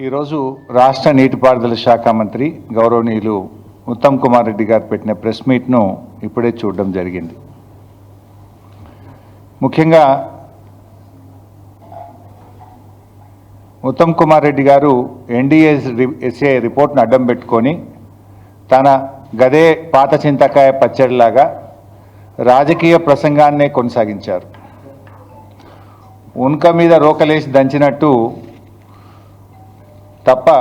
ఈరోజు రాష్ట్ర నీటిపారుదల శాఖ మంత్రి గౌరవనీయులు ఉత్తమ్ కుమార్ రెడ్డి గారు పెట్టిన ప్రెస్ మీట్ను ఇప్పుడే చూడడం జరిగింది. ముఖ్యంగా ఉత్తమ్ కుమార్ రెడ్డి గారు ఎన్డీఎస్ఏ రిపోర్ట్ను అడ్డం పెట్టుకొని తన గదే పాత చింతకాయ పచ్చడిలాగా రాజకీయ ప్రసంగాన్నే కొనసాగించారు. ఉన్క మీద రోకలేసి దంచినట్టు తప్ప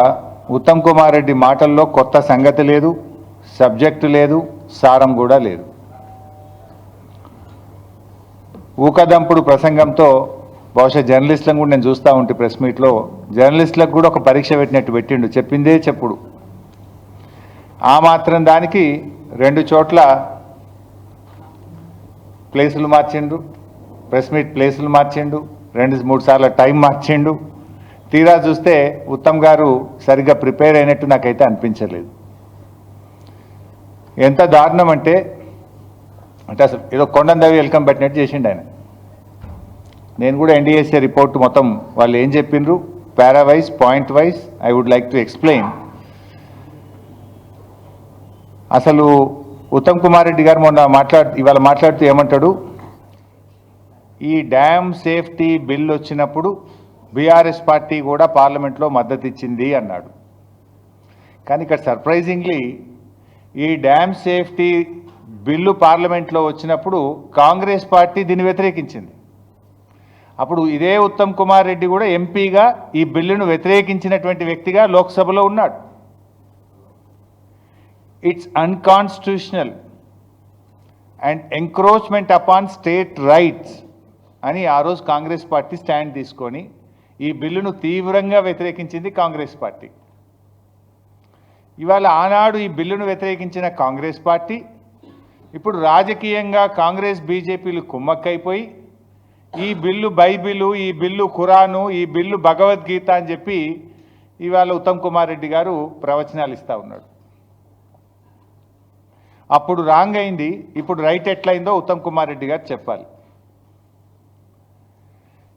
ఉత్తమ్ కుమార్ రెడ్డి మాటల్లో కొత్త సంగతి లేదు, సబ్జెక్టు లేదు, సారం కూడా లేదు. ఊకదంపుడు ప్రసంగంతో బహుశా జర్నలిస్టులను కూడా నేను చూస్తూ ఉంటే ప్రెస్ మీట్లో జర్నలిస్టులకు కూడా ఒక పరీక్ష పెట్టినట్టు పెట్టిండు. చెప్పిందే చెప్పుడు. ఆ మాత్రం దానికి 2 చోట్ల ప్లేసులు మార్చిండు, ప్రెస్ మీట్ ప్లేసులు మార్చిండు, 2-3 సార్లు టైం మార్చిండు. తీరా చూస్తే ఉత్తమ్ గారు సరిగ్గా ప్రిపేర్ అయినట్టు నాకైతే అనిపించలేదు. ఎంత దారుణం అంటే అసలు ఏదో కొండందవి వెల్కమ్ పెట్టినట్టు చేసిండు ఆయన. నేను కూడా ఎన్డీఎస్ఏ రిపోర్ట్ మొత్తం వాళ్ళు ఏం చెప్పిండ్రు para wise point wise I would like to explain. అసలు ఉత్తమ్ కుమార్ రెడ్డి గారు ఇవాళ మాట్లాడుతూ ఏమంటాడు, ఈ డ్యామ్ సేఫ్టీ బిల్ వచ్చినప్పుడు బీఆర్ఎస్ పార్టీ కూడా పార్లమెంట్లో మద్దతు ఇచ్చింది అన్నాడు. కానీ ఇక్కడ సర్ప్రైజింగ్లీ ఈ డ్యామ్ సేఫ్టీ బిల్లు పార్లమెంట్లో వచ్చినప్పుడు కాంగ్రెస్ పార్టీ దీన్ని వ్యతిరేకించింది. అప్పుడు ఇదే ఉత్తమ్ కుమార్ రెడ్డి కూడా ఎంపీగా ఈ బిల్లును వ్యతిరేకించినటువంటి వ్యక్తిగా లోక్సభలో ఉన్నాడు. It's unconstitutional and encroachment upon state rights అని ఆ రోజు కాంగ్రెస్ పార్టీ స్టాండ్ తీసుకొని ఈ బిల్లును తీవ్రంగా వ్యతిరేకించింది కాంగ్రెస్ పార్టీ. ఇవాళ ఆనాడు ఈ బిల్లును వ్యతిరేకించిన కాంగ్రెస్ పార్టీ ఇప్పుడు రాజకీయంగా కాంగ్రెస్ బీజేపీలు కుమ్మక్కైపోయి ఈ బిల్లు బైబిలు, ఈ బిల్లు ఖురాను, ఈ బిల్లు భగవద్గీత అని చెప్పి ఇవాళ ఉత్తమ్ కుమార్ రెడ్డి గారు ప్రవచనాలు ఇస్తూ ఉన్నాడు. అప్పుడు రాంగ్ అయింది, ఇప్పుడు రైట్ ఎట్లయిందో ఉత్తమ్ కుమార్ రెడ్డి గారు చెప్పాలి.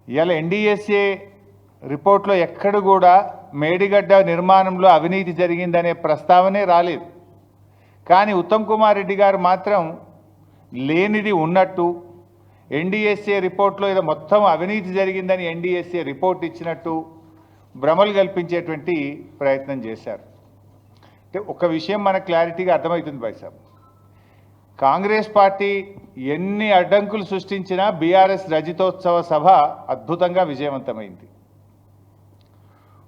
ఇవాళ ఎన్డీఎస్ఏ రిపోర్ట్లో ఎక్కడ కూడా మేడిగడ్డ నిర్మాణంలో అవినీతి జరిగిందనే ప్రస్తావనే రాలేదు. కానీ ఉత్తమ్ కుమార్ రెడ్డి గారు మాత్రం లేనిది ఉన్నట్టు ఎన్డీఎస్ఏ రిపోర్ట్లో ఏదో మొత్తం అవినీతి జరిగిందని ఎన్డీఎస్ఏ రిపోర్ట్ ఇచ్చినట్టు భ్రమలు కల్పించేటువంటి ప్రయత్నం చేశారు. అంటే ఒక విషయం మనకు క్లారిటీగా అర్థమవుతుంది భాయ్సాబ్, కాంగ్రెస్ పార్టీ ఎన్ని అడ్డంకులు సృష్టించినా బీఆర్ఎస్ రజతోత్సవ సభ అద్భుతంగా విజయవంతమైంది.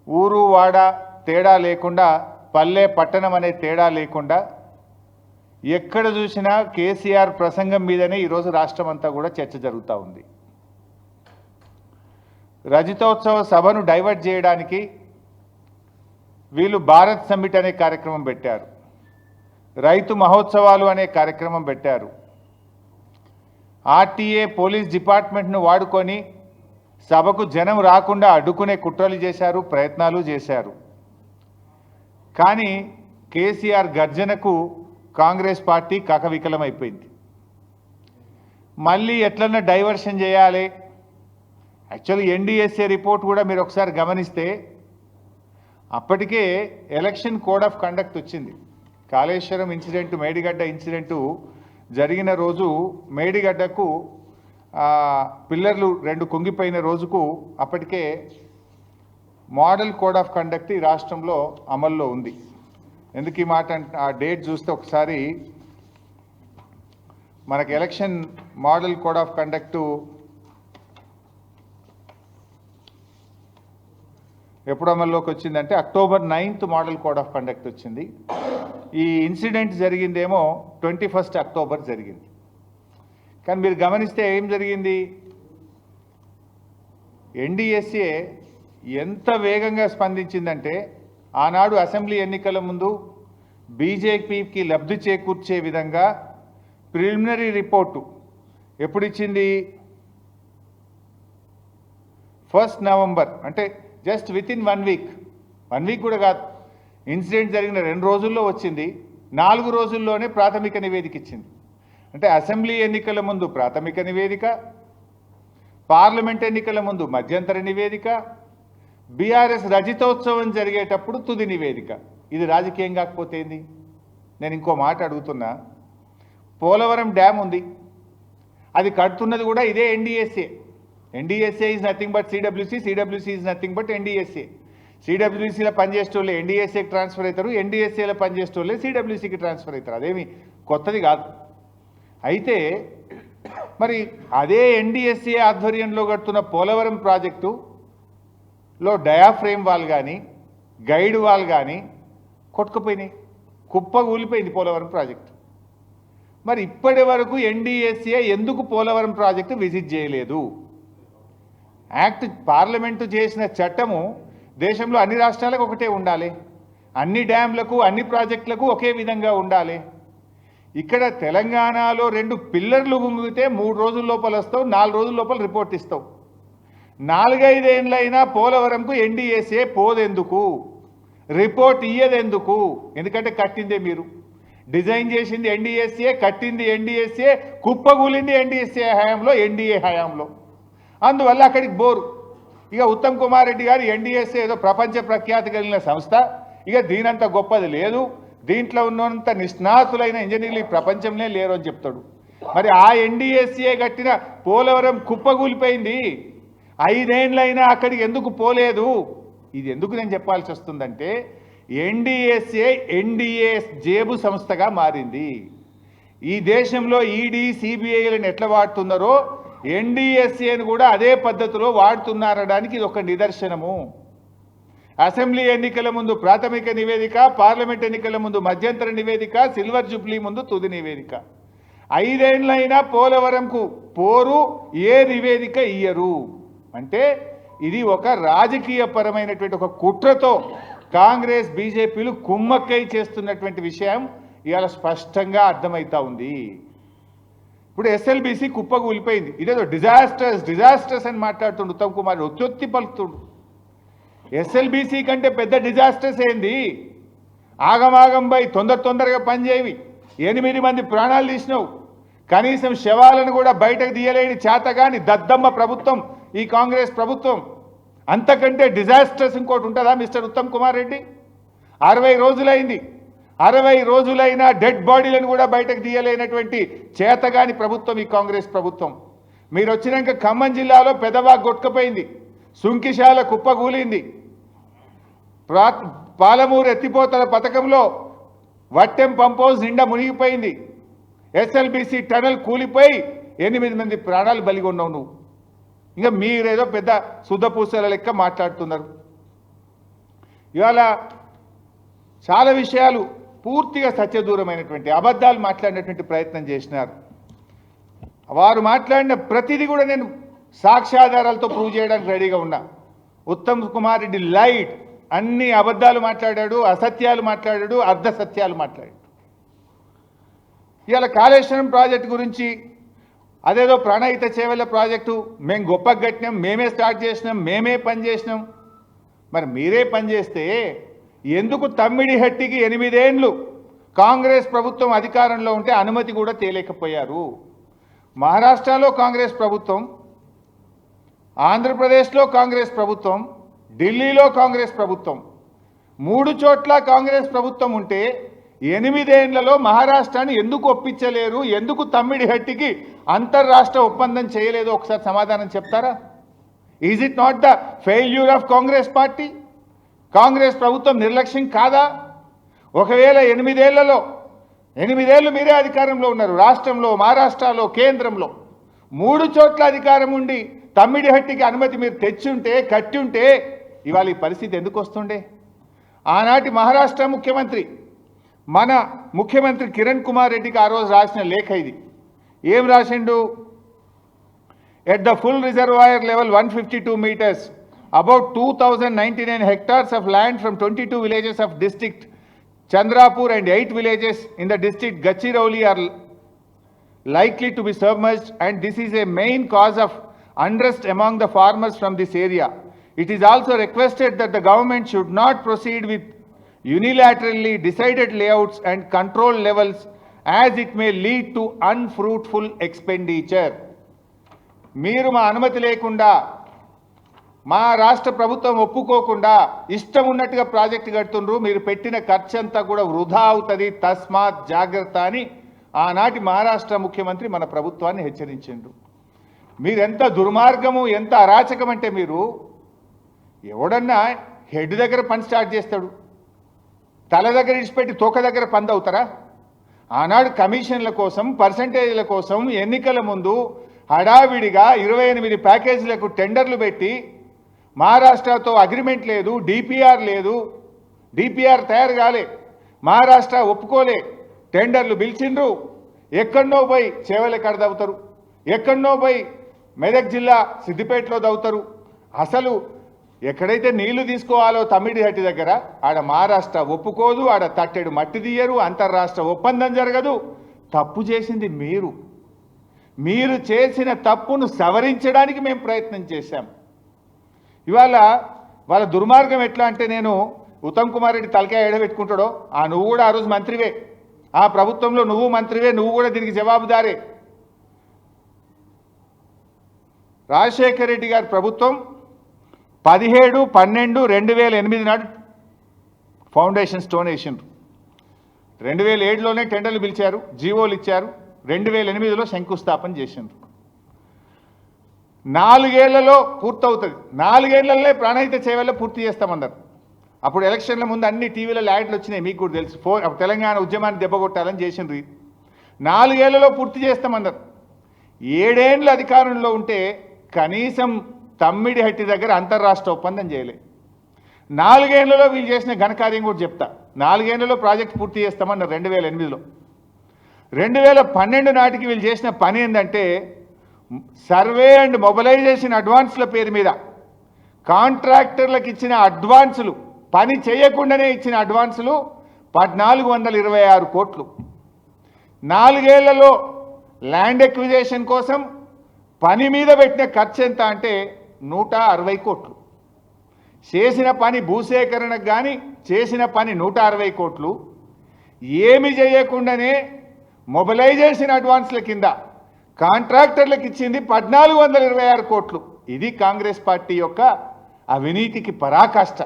ఊరు వాడ తేడా లేకుండా, పల్లె పట్టణం అనే తేడా లేకుండా ఎక్కడ చూసినా కేసీఆర్ ప్రసంగం మీదనే ఈరోజు రాష్ట్రం అంతా కూడా చర్చ జరుగుతూ ఉంది. రజతోత్సవ సభను డైవర్ట్ చేయడానికి వీళ్ళు భారత్ సమ్మిట్ అనే కార్యక్రమం పెట్టారు, రైతు మహోత్సవాలు అనే కార్యక్రమం పెట్టారు, ఆర్టీఏ పోలీస్ డిపార్ట్మెంట్ను వాడుకొని సభకు జనం రాకుండా అడ్డుకునే కుట్రలు చేశారు, ప్రయత్నాలు చేశారు. కానీ కేసీఆర్ గర్జనకు కాంగ్రెస్ పార్టీ కకవికలమైపోయింది. మళ్ళీ ఎట్లన్నా డైవర్షన్ చేయాలి. యాక్చువల్లీ ఎన్డీఎస్ఏ రిపోర్ట్ కూడా మీరు ఒకసారి గమనిస్తే అప్పటికే ఎలక్షన్ కోడ్ ఆఫ్ కండక్ట్ వచ్చింది. కాళేశ్వరం ఇన్సిడెంట్, మేడిగడ్డ ఇన్సిడెంటు జరిగిన రోజు మేడిగడ్డకు పిల్లర్లు 2 కుంగిపోయిన రోజుకు అప్పటికే మోడల్ కోడ్ ఆఫ్ కండక్ట్ ఈ రాష్ట్రంలో అమల్లో ఉంది. ఎందుకు ఈ మాట ఆ డేట్ చూస్తే ఒకసారి మనకి ఎలక్షన్ మోడల్ కోడ్ ఆఫ్ కండక్టు ఎప్పుడు అమల్లోకి వచ్చిందంటే October 9th model code of conduct వచ్చింది. ఈ ఇన్సిడెంట్ జరిగిందేమో 21st అక్టోబర్ జరిగింది. కానీ మీరు గమనిస్తే ఏం జరిగింది, ఎన్డీఎస్ఏ ఎంత వేగంగా స్పందించిందంటే ఆనాడు అసెంబ్లీ ఎన్నికల ముందు బీజేపీకి లబ్ధి చేకూర్చే విధంగా ప్రిలిమినరీ రిపోర్టు ఎప్పుడు ఇచ్చింది, 1 నవంబర్, అంటే జస్ట్ వితిన్ 1 వీక్ కూడా కాదు, ఇన్సిడెంట్ జరిగిన 2 రోజుల్లో వచ్చింది. 4 రోజుల్లోనే ప్రాథమిక నివేదిక ఇచ్చింది. అంటే అసెంబ్లీ ఎన్నికల ముందు ప్రాథమిక నివేదిక, పార్లమెంట్ ఎన్నికల ముందు మధ్యంతర నివేదిక, బీఆర్ఎస్ రజతోత్సవం జరిగేటప్పుడు తుది నివేదిక. ఇది రాజకీయం కాకపోతే ఏంది? నేను ఇంకో మాట అడుగుతున్నా. పోలవరం డ్యామ్ ఉంది, అది కడుతున్నది కూడా ఇదే NDSA. NDSA is nothing but CWC, CWC is nothing but NDSA. సిడబ్ల్యూసీలో పనిచేసేటోళ్ళే ఎన్డీఎస్ఏకి ట్రాన్స్ఫర్ అవుతారు, ఎన్డీఎస్ఏలో పనిచేసేటోళ్ళే సిడబ్ల్యూసీకి ట్రాన్స్ఫర్ అవుతారు. అదేమి కొత్తది కాదు. అయితే మరి అదే ఎన్డీఎస్ఏ ఆధ్వర్యంలో కడుతున్న పోలవరం ప్రాజెక్టులో డయాఫ్రేమ్ వాల్ కానీ గైడ్ వాల్ కానీ కొట్టుకుపోయినాయి, కుప్పగూలిపోయింది పోలవరం ప్రాజెక్టు. మరి ఇప్పటి వరకు ఎన్డీఎస్ఏ ఎందుకు పోలవరం ప్రాజెక్టు విజిట్ చేయలేదు? యాక్ట్ పార్లమెంటు చేసిన చట్టము దేశంలో అన్ని రాష్ట్రాలకు ఒకటే ఉండాలి, అన్ని డ్యామ్లకు అన్ని ప్రాజెక్టులకు ఒకే విధంగా ఉండాలి. ఇక్కడ తెలంగాణలో 2 పిల్లర్లు గుంగితే 3 రోజుల లోపల వస్తావు, 4 రోజుల లోపల రిపోర్ట్ ఇస్తావు. 4-5 ఏళ్ళైనా పోలవరంకు ఎన్డీఎస్ఏ పోదెందుకు, రిపోర్ట్ ఇయ్యదెందుకు? ఎందుకంటే కట్టిందే మీరు, డిజైన్ చేసింది ఎన్డీఎస్ఏ, కట్టింది ఎన్డీఎస్ఏ, కుప్పగూలింది ఎన్డీఎస్ఏ హయాంలో, ఎన్డీఏ హయాంలో. అందువల్ల అక్కడికి బోరు. ఇక ఉత్తమ్ కుమార్ రెడ్డి గారు ఎన్డీఎస్ఏ ఏదో ప్రపంచ ప్రఖ్యాతి కలిగిన సంస్థ, ఇక దీనంత గొప్పది లేదు, దీంట్లో ఉన్నంత నిష్ణాతులైన ఇంజనీర్లు ఈ ప్రపంచంలో లేరు అని చెప్తాడు. మరి ఆ ఎన్డీఎస్ఏ కట్టిన పోలవరం కుప్పగూలిపోయింది, 5 ఏళ్ళైనా అక్కడికి ఎందుకు పోలేదు? ఇది ఎందుకు నేను చెప్పాల్సి వస్తుందంటే, ఎన్డీఎస్ఏ ఎన్డీఏ జేబు సంస్థగా మారింది. ఈ దేశంలో ఈడీ సిబిఐలను ఎట్లా వాడుతున్నారో ఎన్డీఎస్ఏను కూడా అదే పద్ధతిలో వాడుతున్నారనడానికి ఇది ఒక నిదర్శనము. అసెంబ్లీ ఎన్నికల ముందు ప్రాథమిక నివేదిక, పార్లమెంట్ ఎన్నికల ముందు మధ్యంతర నివేదిక, సిల్వర్ జూబ్లీ ముందు తుది నివేదిక. 5 ఏళ్ళైనా పోలవరంకు పోరు, ఏ నివేదిక ఇయ్యరు. అంటే ఇది ఒక రాజకీయపరమైనటువంటి ఒక కుట్రతో కాంగ్రెస్ బీజేపీలు కుమ్మక్కై చేస్తున్నటువంటి విషయం ఇవాళ స్పష్టంగా అర్థమవుతా ఉంది. ఇప్పుడు ఎస్ఎల్బీసీ కుప్పగూలిపోయింది, ఇదేదో డిజాస్టర్స్ అని మాట్లాడుతుండు ఉత్తమ్ కుమార్, ఒచ్చొత్తి పలుకుతుండు. ఎస్ఎల్బీసీ కంటే పెద్ద డిజాస్టర్స్ ఏంది? ఆగమాగంపై తొందరగా పనిచేయవి, 8 మంది ప్రాణాలు తీసినావు, కనీసం శవాలను కూడా బయటకు తీయలేని చేతగాని దద్దమ్మ ప్రభుత్వం ఈ కాంగ్రెస్ ప్రభుత్వం. అంతకంటే డిజాస్టర్స్ ఇంకోటి ఉంటుందా మిస్టర్ ఉత్తమ్ కుమార్ రెడ్డి? 60 రోజులైంది, 60 రోజులైనా డెడ్ బాడీలను కూడా బయటకు తీయలేనటువంటి చేతగాని ప్రభుత్వం ఈ కాంగ్రెస్ ప్రభుత్వం. మీరు వచ్చినాక ఖమ్మం జిల్లాలో పెదవాగ్ కొట్టుకుపోయింది, సుంకిశాల కుప్పగూలింది, పాలమూరు ఎత్తిపోతల పథకంలో వట్టెం పంప్ హౌస్ నిండా మునిగిపోయింది, ఎస్ఎల్బీసీ టనల్ కూలిపోయి 8 మంది ప్రాణాలు బలిగొన్నావు నువ్వు. ఇంకా మీరేదో పెద్ద శుద్ధపూసల లెక్క మాట్లాడుతున్నారు. ఇవాళ చాలా విషయాలు పూర్తిగా సత్యదూరమైనటువంటి అబద్ధాలు మాట్లాడినటువంటి ప్రయత్నం చేసినారు. వారు మాట్లాడిన ప్రతిదీ కూడా నేను సాక్ష్యాధారాలతో ప్రూవ్ చేయడానికి రెడీగా ఉన్నా. ఉత్తమ్ కుమార్ రెడ్డి లైట్, అన్ని అబద్ధాలు మాట్లాడాడు, అసత్యాలు మాట్లాడాడు, అర్ధసత్యాలు మాట్లాడాడు. ఇవాళ కాళేశ్వరం ప్రాజెక్టు గురించి అదేదో ప్రాణహిత చేవెళ్ళ ప్రాజెక్టు మేము గొప్పగా కట్టినాం, మేమే స్టార్ట్ చేసినాం, మేమే పని చేసినాం. మరి మీరే పని చేస్తే ఎందుకు తమ్మిడిహట్టికి 8 ఏళ్ళు కాంగ్రెస్ ప్రభుత్వం అధికారంలో ఉంటే అనుమతి కూడా తేలేకపోయారు? మహారాష్ట్రలో కాంగ్రెస్ ప్రభుత్వం, ఆంధ్రప్రదేశ్లో కాంగ్రెస్ ప్రభుత్వం, ఢిల్లీలో కాంగ్రెస్ ప్రభుత్వం, 3 చోట్ల కాంగ్రెస్ ప్రభుత్వం ఉంటే 8 ఏళ్లలో మహారాష్ట్రాన్ని ఎందుకు ఒప్పించలేరు? ఎందుకు తమ్మిడిహట్టికి అంతర్రాష్ట్ర ఒప్పందం చేయలేదో ఒకసారి సమాధానం చెప్తారా? Is it not the failure of Congress party? Congress ప్రభుత్వం నిర్లక్ష్యం కాదా? ఒకవేళ 8 ఏళ్లలో 8 ఏళ్ళు మీరే అధికారంలో ఉన్నారు, రాష్ట్రంలో, మహారాష్ట్రలో, కేంద్రంలో 3 చోట్ల అధికారం ఉండి తమ్మిడిహట్టికి అనుమతి మీరు తెచ్చుంటే, కట్టి ఉంటే ఇవాళ ఈ పరిస్థితి ఎందుకు వస్తుండే? ఆనాటి మహారాష్ట్ర ముఖ్యమంత్రి, మన ముఖ్యమంత్రి కిరణ్ కుమార్ రెడ్డికి ఆ రోజు రాసిన లేఖ ఇది. ఏం రాసిండు? At the full reservoir level 152 meters, about 2099 hectares of land from 22 villages of district Chandrapur and 8 villages in the district Gachirauli are likely to be submerged, and this is a main cause of unrest among the farmers from this area. It is also requested that the government should not proceed with unilaterally decided layouts and control levels, as it may lead to unfruitful expenditure. మీరు మా అనుమతి లేకుండా మా రాష్ట్ర ప్రభుత్వం ఒప్పుకోకుండా ఇష్టం ఉన్నట్టుగా ప్రాజెక్టు కడుతుండ్రు, మీరు పెట్టిన ఖర్చు అంతా కూడా వృధా అవుతుంది, తస్మాత్ జాగ్రత్త అని ఆనాటి మహారాష్ట్ర ముఖ్యమంత్రి మన ప్రభుత్వాన్ని హెచ్చరించిండ్రు. మీరెంత దుర్మార్గము, ఎంత అరాచకం అంటే మీరు ఎవడన్నా హెడ్ దగ్గర పని స్టార్ట్ చేస్తాడు, తల దగ్గర ఇడిచిపెట్టి తోక దగ్గర పంది అవుతారా? ఆనాడు కమిషన్ల కోసం, పర్సంటేజ్ల కోసం ఎన్నికల ముందు హడావిడిగా 28 ప్యాకేజీలకు టెండర్లు పెట్టి మహారాష్ట్రతో అగ్రిమెంట్ లేదు, డిపిఆర్ లేదు, డిపిఆర్ తయారు కాలే, మహారాష్ట్ర ఒప్పుకోలే, టెండర్లు పిలిచిండ్రు. ఎక్కడనో పోయి చేవలెక్కడ దవ్వుతారు, ఎక్కడనో పోయి మెదక్ జిల్లా సిద్దిపేటలో దవ్వుతారు. అసలు ఎక్కడైతే నీళ్లు తీసుకోవాలో తమ్మిడిహట్టి దగ్గర ఆడ మహారాష్ట్ర ఒప్పుకోదు, ఆడ తట్టెడు మట్టి తీయరు, అంతర్రాష్ట్ర ఒప్పందం జరగదు. తప్పు చేసింది మీరు. మీరు చేసిన తప్పును సవరించడానికి మేము ప్రయత్నం చేశాం. ఇవాళ వాళ్ళ దుర్మార్గం ఎట్లా అంటే, నేను ఉత్తమ్ కుమార్ రెడ్డి తలకాయ ఎడబెట్టుకుంటాడో, నువ్వు కూడా ఆ రోజు మంత్రివే, ఆ ప్రభుత్వంలో నువ్వు మంత్రివే, నువ్వు కూడా దీనికి జవాబుదారే. రాజశేఖర రెడ్డి గారి ప్రభుత్వం 17/12/2008 నాడు ఫౌండేషన్ స్టోన్ వేసిండ్రు. 2007లోనే టెండర్లు పిలిచారు, జీవోలు ఇచ్చారు, 2008లో శంకుస్థాపన చేసిండ్రు. 4 ఏళ్లలో పూర్తవుతుంది, 4 ఏళ్లనే ప్రాణహిత సేవల్లో పూర్తి చేస్తామన్నారు. అప్పుడు ఎలక్షన్ల ముందు అన్ని టీవీలలో యాడ్లు వచ్చినాయి, మీకు కూడా తెలుసు. తెలంగాణ ఉద్యమాన్ని దెబ్బకొట్టాలని చేసిండ్రు. 4 ఏళ్లలో పూర్తి చేస్తామన్నారు. 7 ఏళ్ళు అధికారంలో ఉంటే కనీసం తమ్మిడిహట్టి దగ్గర అంతర్రాష్ట్ర ఒప్పందం చేయలే. 4 ఏళ్లలో వీళ్ళు చేసిన ఘనకార్యం కూడా చెప్తా. 4 ఏళ్లలో ప్రాజెక్ట్ పూర్తి చేస్తామన్నారు 2008లో. 2012 నాటికి వీళ్ళు చేసిన పని ఏంటంటే, సర్వే అండ్ మొబిలైజేషన్ అడ్వాన్స్ల పేరు మీద కాంట్రాక్టర్లకు ఇచ్చిన అడ్వాన్సులు, పని చేయకుండానే ఇచ్చిన అడ్వాన్సులు 1426 కోట్లు. 4 ఏళ్లలో ల్యాండ్ ఎక్విజేషన్ కోసం పని మీద పెట్టిన ఖర్చు ఎంత అంటే 160 కోట్లు. చేసిన పని భూసేకరణకు కానీ చేసిన పని 160 కోట్లు. ఏమి చేయకుండానే మొబిలైజేషన్ అడ్వాన్స్ల కింద కాంట్రాక్టర్లకు ఇచ్చింది 1426 కోట్లు. ఇది కాంగ్రెస్ పార్టీ యొక్క అవినీతికి పరాకాష్ట.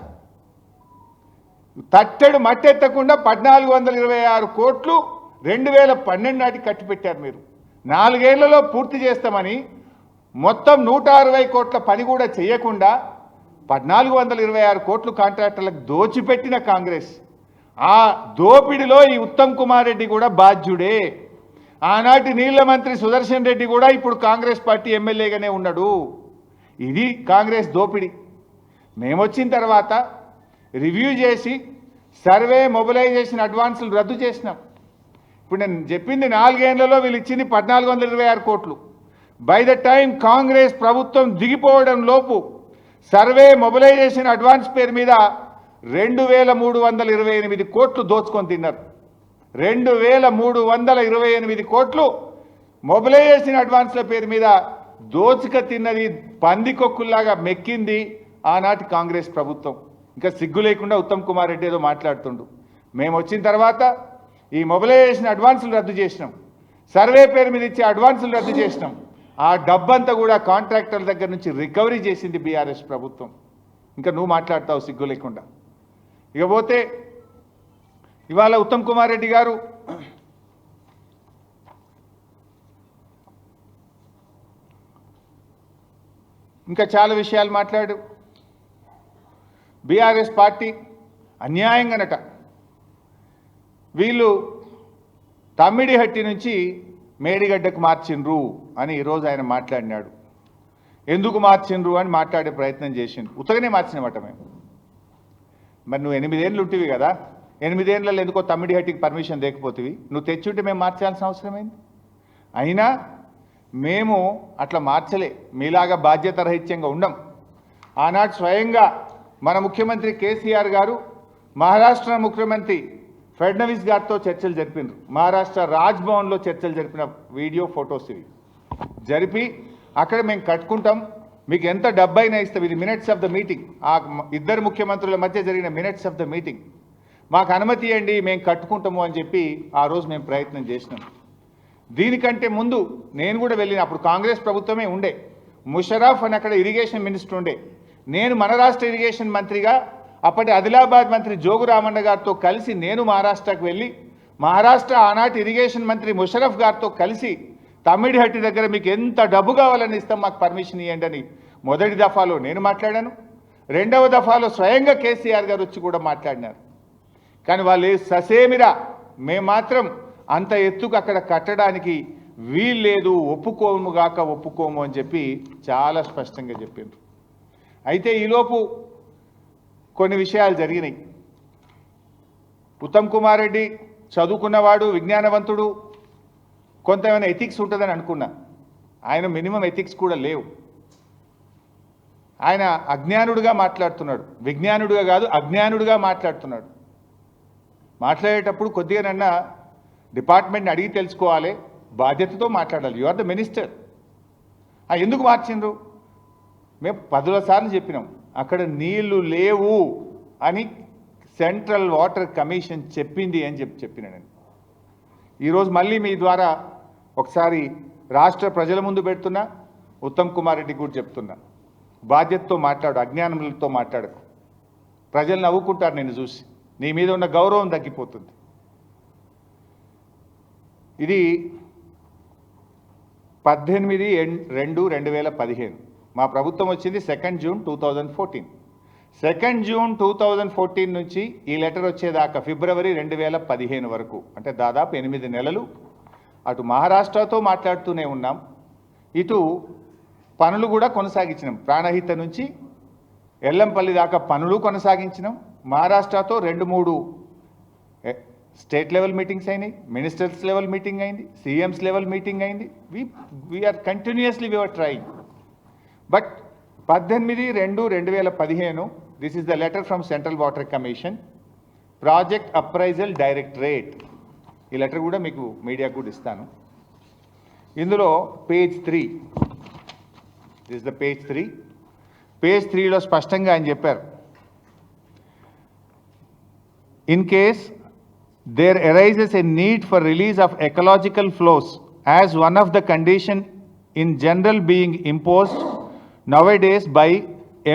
తట్టెడు మట్టెత్తకుండా 1426 కోట్లు 2012 నాటికి కట్టిపెట్టారు మీరు. 4 ఏళ్లలో పూర్తి చేస్తామని మొత్తం 160 కోట్ల పని కూడా చేయకుండా 1426 కోట్లు కాంట్రాక్టర్లకు దోచిపెట్టిన కాంగ్రెస్. ఆ దోపిడిలో ఈ ఉత్తమ్ కుమార్ రెడ్డి కూడా బాధ్యుడే. ఆనాటి నీళ్ల మంత్రి సుదర్శన్ రెడ్డి కూడా ఇప్పుడు కాంగ్రెస్ పార్టీ ఎమ్మెల్యేగానే ఉన్నాడు. ఇది కాంగ్రెస్ దోపిడి. మేమొచ్చిన తర్వాత రివ్యూ చేసి సర్వే మొబిలైజేషన్ అడ్వాన్సులు రద్దు చేసినాం. ఇప్పుడు నేను చెప్పింది 4 ఏళ్లలో వీళ్ళు ఇచ్చింది 1426 కోట్లు. బై ద టైం కాంగ్రెస్ ప్రభుత్వం దిగిపోవడం లోపు సర్వే మొబిలైజేషన్ అడ్వాన్స్ పేరు మీద 2328 కోట్లు దోచుకొని తిన్నారు. 2328 కోట్లు మొబిలైజేషన్ అడ్వాన్స్ల పేరు మీద దోచుక తిన్నది, పందికొక్కుల్లాగా మెక్కింది ఆనాటి కాంగ్రెస్ ప్రభుత్వం. ఇంకా సిగ్గు లేకుండా ఉత్తమ్ కుమార్ రెడ్డి ఏదో మాట్లాడుతుండు. మేము వచ్చిన తర్వాత ఈ మొబిలైజేషన్ అడ్వాన్సులు రద్దు చేసినాం, సర్వే పేరు మీద ఇచ్చే అడ్వాన్సులు రద్దు చేసినాం. ఆ డబ్బంతా కూడా కాంట్రాక్టర్ల దగ్గర నుంచి రికవరీ చేసింది బీఆర్ఎస్ ప్రభుత్వం. ఇంకా నువ్వు మాట్లాడతావు సిగ్గు లేకుండా. ఇకపోతే ఇవాళ ఉత్తమ్ కుమార్ రెడ్డి గారు ఇంకా చాలా విషయాలు మాట్లాడు. బీఆర్ఎస్ పార్టీ అన్యాయంగానట వీళ్ళు తమ్మిడిహట్టి నుంచి మేడిగడ్డకు మార్చిండ్రు అని ఈరోజు ఆయన మాట్లాడినాడు. ఎందుకు మార్చిండ్రు అని మాట్లాడే ప్రయత్నం చేసిండు. ఉత్తగానే మార్చినమాట మేము. మరి నువ్వు 8 ఏళ్ళు ఉంటివి కదా, 8 ఏళ్ళలో ఎందుకో తమ్మిడిహట్టికి పర్మిషన్ లేకపోతేవి, నువ్వు తెచ్చుంటే మేము మార్చాల్సిన అవసరమైంది. అయినా మేము అట్లా మార్చలే, మీలాగా బాధ్యత రహిత్యంగా ఉండం. ఆనాడు స్వయంగా మన ముఖ్యమంత్రి కేసీఆర్ గారు మహారాష్ట్ర ముఖ్యమంత్రి ఫడ్నవీస్ గారితో చర్చలు జరిపినారు. మహారాష్ట్ర రాజ్భవన్లో చర్చలు జరిపిన వీడియో ఫొటోస్ ఇవి జరిపి, అక్కడ మేము కట్టుకుంటాం, మీకు ఎంత డబ్బైనా ఇస్తాం, ఇది మినిట్స్ ఆఫ్ ద మీటింగ్, ఆ ఇద్దరు ముఖ్యమంత్రుల మధ్య జరిగిన మినిట్స్ ఆఫ్ ద మీటింగ్, మాకు అనుమతి ఇవ్వండి మేము కట్టుకుంటాము అని చెప్పి ఆ రోజు మేము ప్రయత్నం చేసినాం. దీనికంటే ముందు నేను కూడా వెళ్ళిన, అప్పుడు కాంగ్రెస్ ప్రభుత్వమే ఉండే, ముషరఫ్ అని అక్కడ ఇరిగేషన్ మినిస్టర్ ఉండే, నేను మన రాష్ట్ర ఇరిగేషన్ మంత్రిగా అప్పటి ఆదిలాబాద్ మంత్రి జోగు రామన్న గారితో కలిసి నేను మహారాష్ట్రకు వెళ్ళి మహారాష్ట్ర ఆనాటి ఇరిగేషన్ మంత్రి ముషరఫ్ గారితో కలిసి తమ్మిడిహట్టి దగ్గర మీకు ఎంత డబ్బు కావాలని ఇస్తాం, మాకు పర్మిషన్ ఇవ్వండి అని మొదటి దఫాలో నేను మాట్లాడాను. రెండవ దఫాలో స్వయంగా కేసీఆర్ గారు వచ్చి కూడా మాట్లాడినారు. కానీ వాళ్ళు ససేమిరా మేము మాత్రం అంత ఎత్తుకు అక్కడ కట్టడానికి వీల్లేదు, ఒప్పుకోము అని చెప్పి చాలా స్పష్టంగా చెప్పిండ్రు. అయితే ఈలోపు కొన్ని విషయాలు జరిగినాయి. ఉత్తమ్ కుమార్ రెడ్డి చదువుకున్నవాడు, విజ్ఞానవంతుడు, కొంత ఏమైనా ఎథిక్స్ ఉంటుందని అనుకున్నా. ఆయన మినిమం ఎథిక్స్ కూడా లేవు. ఆయన అజ్ఞానుడిగా మాట్లాడుతున్నాడు, విజ్ఞానుడిగా కాదు అజ్ఞానుడిగా మాట్లాడుతున్నాడు. మాట్లాడేటప్పుడు కొద్దిగానన్నా డిపార్ట్మెంట్ని అడిగి తెలుసుకోవాలి, బాధ్యతతో మాట్లాడాలి. You are the minister. ఎందుకు మార్చిండ్రు? మేము 10 సార్లు చెప్పినాం, అక్కడ నీళ్లు లేవు అని సెంట్రల్ వాటర్ కమిషన్ చెప్పింది అని చెప్పిన నేను. ఈరోజు మళ్ళీ మీ ద్వారా ఒకసారి రాష్ట్ర ప్రజల ముందు పెడుతున్నా, ఉత్తమ్ కుమార్ రెడ్డి కూడా చెప్తున్నా, బాధ్యతతో మాట్లాడు, అజ్ఞానంతో మాట్లాడకు. ప్రజలు నవ్వుకుంటారు నిన్ను చూసి, నీ మీద ఉన్న గౌరవం తగ్గిపోతుంది. ఇది 18/2/2015. మా ప్రభుత్వం వచ్చింది 2 జూన్ 2014. 2 జూన్ 2014 నుంచి ఈ లెటర్ వచ్చేదాకా ఫిబ్రవరి 2015 వరకు, అంటే దాదాపు 8 నెలలు అటు మహారాష్ట్రతో మాట్లాడుతూనే ఉన్నాం, ఇటు పనులు కూడా కొనసాగించినాం. ప్రాణహిత నుంచి ఎల్లంపల్లి దాకా పనులు కొనసాగించినాం. మహారాష్ట్రతో 2-3 స్టేట్ లెవెల్ మీటింగ్స్ అయినాయి, మినిస్టర్స్ లెవెల్ మీటింగ్ అయింది, సీఎంస్ లెవెల్ మీటింగ్ అయింది. We're continuously we're trying. But 18/2/2015 this is the letter from central water commission, project appraisal directorate. ఈ లెటర్ కూడా మీకు మీడియాకు కూడా ఇస్తాను. ఇందులో page 3, this is the page 3. Page 3లో స్పష్టంగా ఆయన చెప్పారు, in case there arises a need for release of ecological flows as one of the condition in general being imposed nowadays by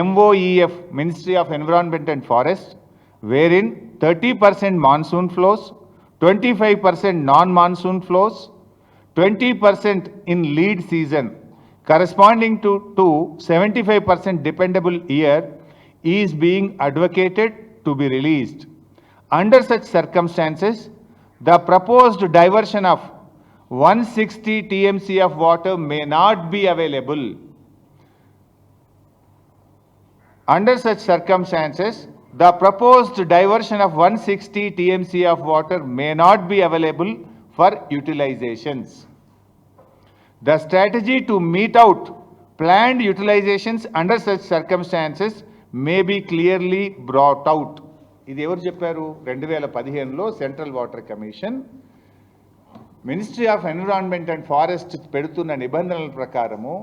MOEF, Ministry of Environment and Forest, wherein 30% monsoon flows, 25% non-monsoon flows, 20% in lead season corresponding to 75% dependable year is being advocated to be released. Under such circumstances, the proposed diversion of 160 TMC of water may not be available. Under such circumstances, the proposed diversion of 160 TMC of water may not be available for utilizations. The strategy to meet out planned utilizations under such circumstances may be clearly brought out. ఇది ఎవరు చెప్పారు? 2015లో central water commission ministry of environment and forest పెడుతున్న నిబంధనల ప్రకారము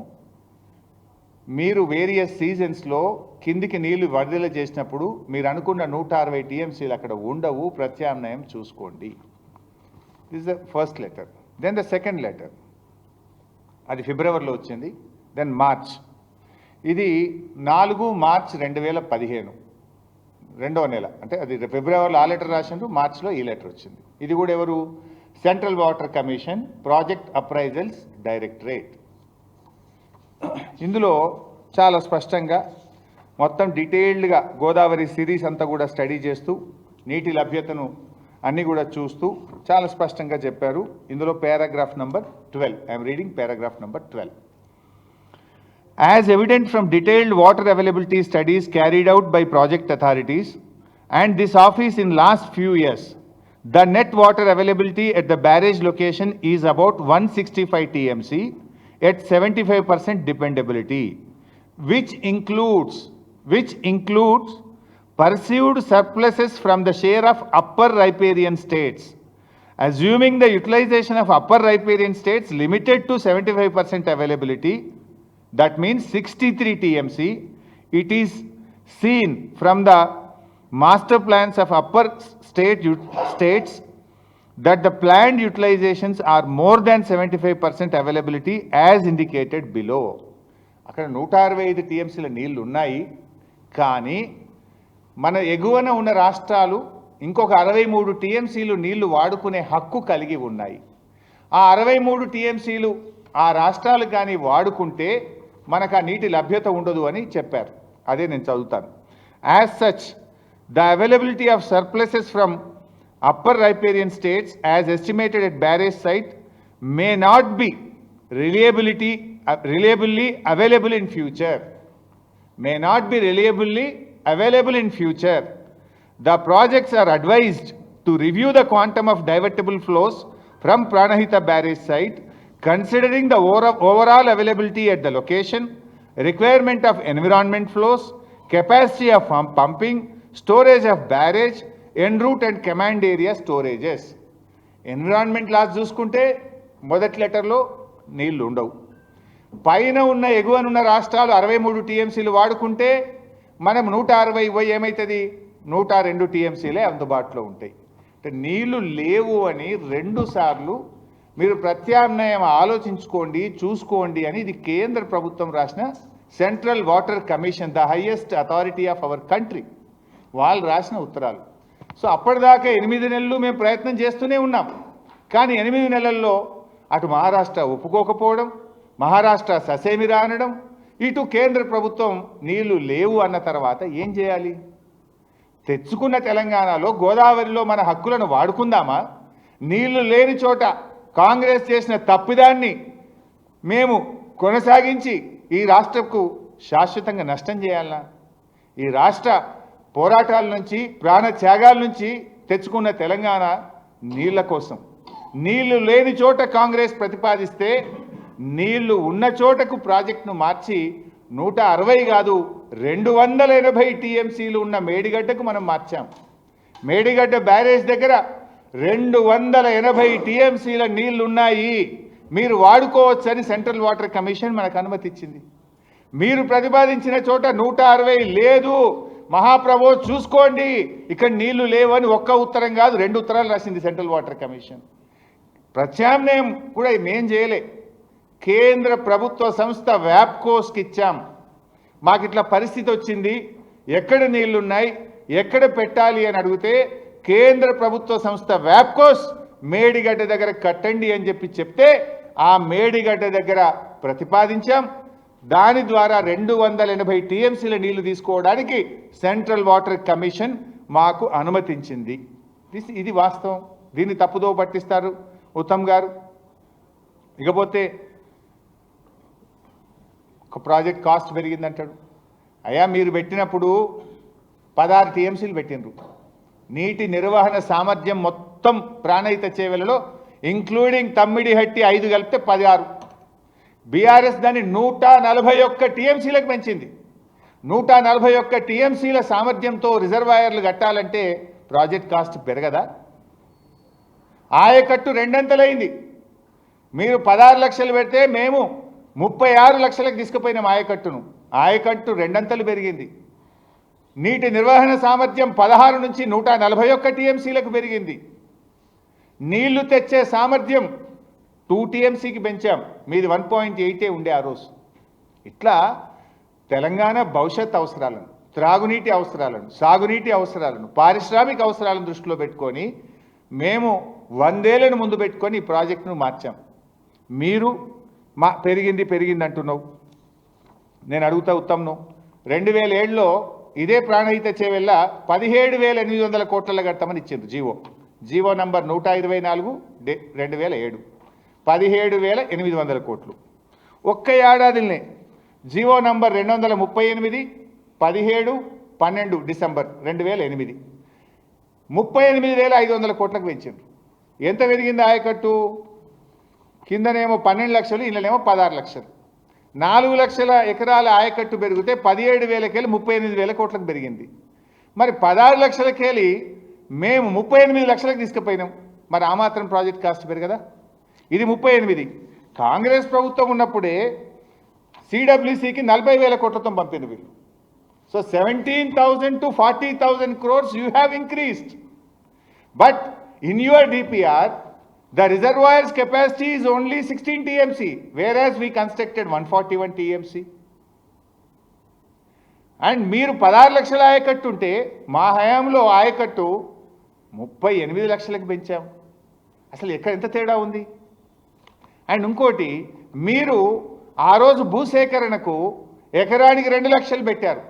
మీరు various సీజన్స్లో కిందికి నీళ్లు విడుదల చేసినప్పుడు మీరు అనుకున్న 160 టీఎంసీలు అక్కడ ఉండవు, ప్రత్యామ్నాయం చూసుకోండి. This the first letter. Then the second letter, అది ఫిబ్రవరిలో వచ్చింది. దెన్ మార్చ్, ఇది 4 మార్చ్ 2015, రెండవ నెల. అంటే అది ఫిబ్రవరిలో ఆ లెటర్ రాసిండ్రు, మార్చ్లో ఈ లెటర్ వచ్చింది. ఇది కూడా ఎవరు? Central water commission, project appraisals directorate. ఇందులో చాలా స్పష్టంగా మొత్తం డీటెయిల్డ్గా గోదావరి సిరీస్ అంతా కూడా స్టడీ చేస్తూ నీటి లభ్యతను అన్నీ కూడా చూస్తూ చాలా స్పష్టంగా చెప్పారు. ఇందులో paragraph number 12, I'm reading paragraph number 12. As evident from detailed water availability studies carried out by project authorities and this office in last few years, the net water availability at the barrage location is about 165 TMC at 75% dependability, which includes perceived surpluses from the share of upper riparian states. Assuming the utilization of upper riparian states limited to 75% availability, that means 63 TMC, it is seen from the master plans of upper states that the planned utilizations are more than 75% availability as indicated below. అక్కడ 165 టీఎంసీల నీళ్లు ఉన్నాయి, కానీ మన ఎగువన ఉన్న రాష్ట్రాలు ఇంకొక 63 టీఎంసీలు నీళ్లు వాడుకునే హక్కు కలిగి ఉన్నాయి. ఆ 63 టీఎంసీలు ఆ రాష్ట్రాలు కానీ వాడుకుంటే మనకు ఆ నీటి లభ్యత ఉండదు అని చెప్పారు. అదే నేను చదువుతాను. As such the availability of surpluses from upper riparian states as estimated at barrage site may not be reliably available in future. May not be reliably available in future. The projects are advised to review the quantum of divertible flows from Pranahita barrage site, considering the overall availability at the location, requirement of environment flows, capacity of pumping, storage of barrage, en route and command area storages. Environment laws చూసుకుంటే మొదటి లెటర్లో నీళ్లు ఉండవు. పైన ఉన్న ఎగువనున్న రాష్ట్రాలు 63 టీఎంసీలు వాడుకుంటే మనం 160 పోయి ఏమవుతుంది, 102 టీఎంసీలే అందుబాటులో ఉంటాయి. అంటే నీళ్లు లేవు అని 2 సార్లు మీరు ప్రత్యామ్నాయం ఆలోచించుకోండి, చూసుకోండి అని ఇది కేంద్ర ప్రభుత్వం రాసిన central water commission, the highest authority of our country, వాళ్ళు రాసిన ఉత్తరాలు. సో అప్పటిదాకా 8 నెలలు మేము ప్రయత్నం చేస్తూనే ఉన్నాం. కానీ 8 నెలల్లో అటు మహారాష్ట్ర ఒప్పుకోకపోవడం, మహారాష్ట్ర ససేమిరా అనడం, ఇటు కేంద్ర ప్రభుత్వం నీళ్లు లేవు అన్న తర్వాత ఏం చేయాలి? తెచ్చుకున్న తెలంగాణలో గోదావరిలో మన హక్కులను వాడుకుందామా? నీళ్లు లేని చోట కాంగ్రెస్ చేసిన తప్పిదాన్ని మేము కొనసాగించి ఈ రాష్ట్రకు శాశ్వతంగా నష్టం చేయాలనా? ఈ రాష్ట్ర పోరాటాల నుంచి, ప్రాణ త్యాగాల నుంచి తెచ్చుకున్న తెలంగాణ నీళ్ల కోసం. నీళ్లు లేని చోట కాంగ్రెస్ ప్రతిపాదిస్తే నీళ్లు ఉన్న చోటకు ప్రాజెక్టును మార్చి 160 కాదు 280 టీఎంసీలు ఉన్న మేడిగడ్డకు మనం మార్చాం. మేడిగడ్డ బ్యారేజ్ దగ్గర 280 టీఎంసీల నీళ్లు ఉన్నాయి, మీరు వాడుకోవచ్చని సెంట్రల్ వాటర్ కమిషన్ మనకు అనుమతి ఇచ్చింది. మీరు ప్రతిపాదించిన చోట 160 లేదు, మహాప్రభు చూసుకోండి ఇక్కడ నీళ్లు లేవని ఒక్క ఉత్తరం కాదు 2 ఉత్తరాలు రాసింది సెంట్రల్ వాటర్ కమిషన్. ప్రత్యామ్నాయం కూడా మేం చేయలే, కేంద్ర ప్రభుత్వ సంస్థ వ్యాప్కోస్కి ఇచ్చాం. మాకు ఇట్లా పరిస్థితి వచ్చింది, ఎక్కడ నీళ్లున్నాయి, ఎక్కడ పెట్టాలి అని అడిగితే కేంద్ర ప్రభుత్వ సంస్థ వ్యాప్కోస్ మేడిగడ్డ దగ్గర కట్టండి అని చెప్తే ఆ మేడిగడ్డ దగ్గర ప్రతిపాదించాం. దాని ద్వారా 280 టీఎంసీల నీళ్లు తీసుకోవడానికి సెంట్రల్ వాటర్ కమిషన్ మాకు అనుమతించింది. ఇది వాస్తవం. దీన్ని తప్పుదో పట్టిస్తారు ఉత్తమ్ గారు. ఇకపోతే ఒక ప్రాజెక్ట్ కాస్ట్ పెరిగిందంటాడు. అయ్యా మీరు పెట్టినప్పుడు 16 టీఎంసీలు పెట్టినరు. నీటి నిర్వహణ సామర్థ్యం మొత్తం ప్రాణహిత చేవెలలో ఇంక్లూడింగ్ తమ్మిడిహట్టి 5 కలిపితే 16. బీఆర్ఎస్ దాన్ని 141 టీఎంసీలకు పెంచింది. 141 టీఎంసీల సామర్థ్యంతో రిజర్వాయర్లు కట్టాలంటే ప్రాజెక్ట్ కాస్ట్ పెరగదా? ఆయకట్టు 2 అంతలైంది. మీరు 16 లక్షలు పెడితే మేము 36 లక్షలకు తీసుకుపోయినాం ఆయకట్టును. ఆయకట్టు 2 అంతలు పెరిగింది. నీటి నిర్వహణ సామర్థ్యం 16 నుంచి 141 టీఎంసీలకు పెరిగింది. నీళ్లు తెచ్చే సామర్థ్యం 2 టీఎంసీకి పెంచాం. మీది 1.8 ఉండే ఆ రోజు. ఇట్లా తెలంగాణ భవిష్యత్ అవసరాలను, త్రాగునీటి అవసరాలను, సాగునీటి అవసరాలను, పారిశ్రామిక అవసరాలను దృష్టిలో పెట్టుకొని మేము 100 ఏళ్లను ముందు పెట్టుకొని ఈ ప్రాజెక్టును మార్చాం. మీరు పెరిగింది అంటున్నావు. నేను అడుగుతా ఉత్తమ్ను, 2007లో ఇదే ప్రాణహిత చేవెళ్ళ 17,800 కోట్ల కడతామని ఇచ్చిండ్రు జీవో నంబర్ 124/2007 17,800 కోట్లు. ఒక్క ఏడాదినే జీవో నంబర్ 238 17/12 డిసెంబర్ 2008 38,500 కోట్లకు పెంచిండ్రు. ఎంత పెరిగింది ఆయకట్టు? కిందనేమో 12 లక్షలు, ఇళ్ళనేమో 16 లక్షలు. 4 లక్షల ఎకరాల ఆయకట్టు పెరిగితే 17,000 38,000 కోట్లకు పెరిగింది. మరి 16 లక్షలకెళ్ళి మేము 38 లక్షలకు తీసుకుపోయినాం. మరి ఆ మాత్రం ప్రాజెక్ట్ కాస్ట్ పెరగదా? ఇది 38. కాంగ్రెస్ ప్రభుత్వం ఉన్నప్పుడే సిడబ్ల్యూసికి 40,000 కోట్లతో పంపింది వీళ్ళు. So 17,000 to 40,000 crores you have increased. But in your DPR, the reservoir's capacity is only 16 TMC, whereas we constructed 141 TMC. And మీరు 16 లక్షల ఆయకట్టు ఉంటే మా హయాంలో ఆయకట్టు 38 లక్షలకు పెంచాం. అసలు ఎంత తేడా ఉంది? అండ్ ఇంకోటి, మీరు ఆ రోజు భూసేకరణకు ఎకరానికి 2 లక్షలు పెట్టారు,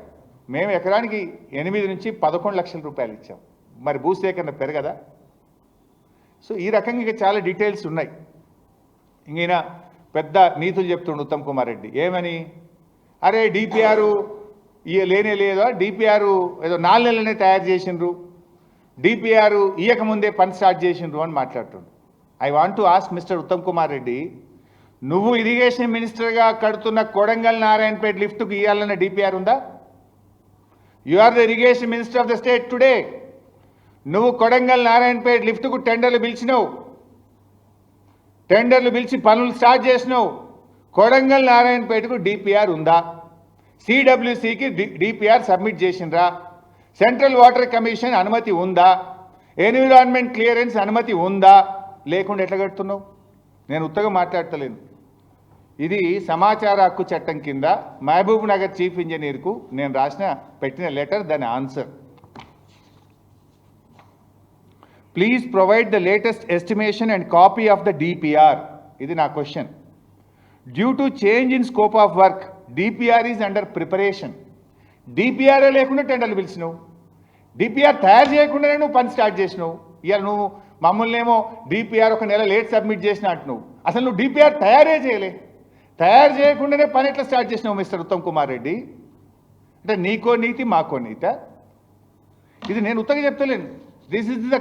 మేము ఎకరానికి 8 నుంచి 11 లక్షల రూపాయలు ఇచ్చాం. మరి భూసేకరణ పెరగదా? సో ఈ రకంగా ఇంకా చాలా డీటెయిల్స్ ఉన్నాయి. ఇంకైనా పెద్ద నీతులు చెప్తుండు ఉత్తమ్ కుమార్ రెడ్డి. ఏమని? అరే డిపిఆర్ లేనే లేదా, డిపిఆర్ ఏదో 4 నెలలనే తయారు చేసిండ్రు, డిపిఆర్ ఇయ్యకముందే పని స్టార్ట్ చేసిండ్రు అని మాట్లాడుతుండు. I want to ask mister Uttam Kumar Reddy, నువ్వు ఇరిగేషన్ మినిస్టర్గా కడుతున్న కొడంగల్ నారాయణపేట లిఫ్ట్కు ఇవ్వాలన్న డిపిఆర్ ఉందా? You are the irrigation minister of the state today. నువ్వు కొడంగల్ నారాయణపేట లిఫ్ట్కు టెండర్లు పిలిచినావు, టెండర్లు పిలిచి పనులు స్టార్ట్ చేసినావు. కొడంగల్ నారాయణపేటకు డిపిఆర్ ఉందా? సిడబ్ల్యూసికి డిపిఆర్ సబ్మిట్ చేసిండ్రా? సెంట్రల్ వాటర్ కమిషన్ అనుమతి ఉందా? ఎన్విరాన్మెంట్ క్లియరెన్స్ అనుమతి ఉందా? లేకుండా ఎట్లా కడుతున్నావు? నేను ఉత్తగా మాట్లాడతలేను. ఇది సమాచార హక్కు చట్టం కింద మహబూబ్ నగర్ చీఫ్ ఇంజనీర్కు నేను పెట్టిన లెటర్, దాని answer. Please provide the latest estimation and copy of the DPR. ఇది నా question. Due to change in scope of work DPR is under preparation. డిపిఆర్ఏ లేకుండా టెండర్లు పిలిచినావు, డిపిఆర్ తయారు చేయకుండానే నువ్వు పని స్టార్ట్ చేసినావు. ఇవాళ నువ్వు మమ్మల్ని ఏమో డిపిఆర్ 1 నెల లేట్ సబ్మిట్ చేసిన అంటున్నావు. అసలు నువ్వు డిపిఆర్ తయారే చేయలే, తయారు చేయకుండానే పని ఎట్లా స్టార్ట్ చేసినావు మిస్టర్ ఉత్తమ్ కుమార్ రెడ్డి? అంటే నీకో నీతి మాకో నీత? ఇది నేను ఉత్తగా చెప్తలేను. This is the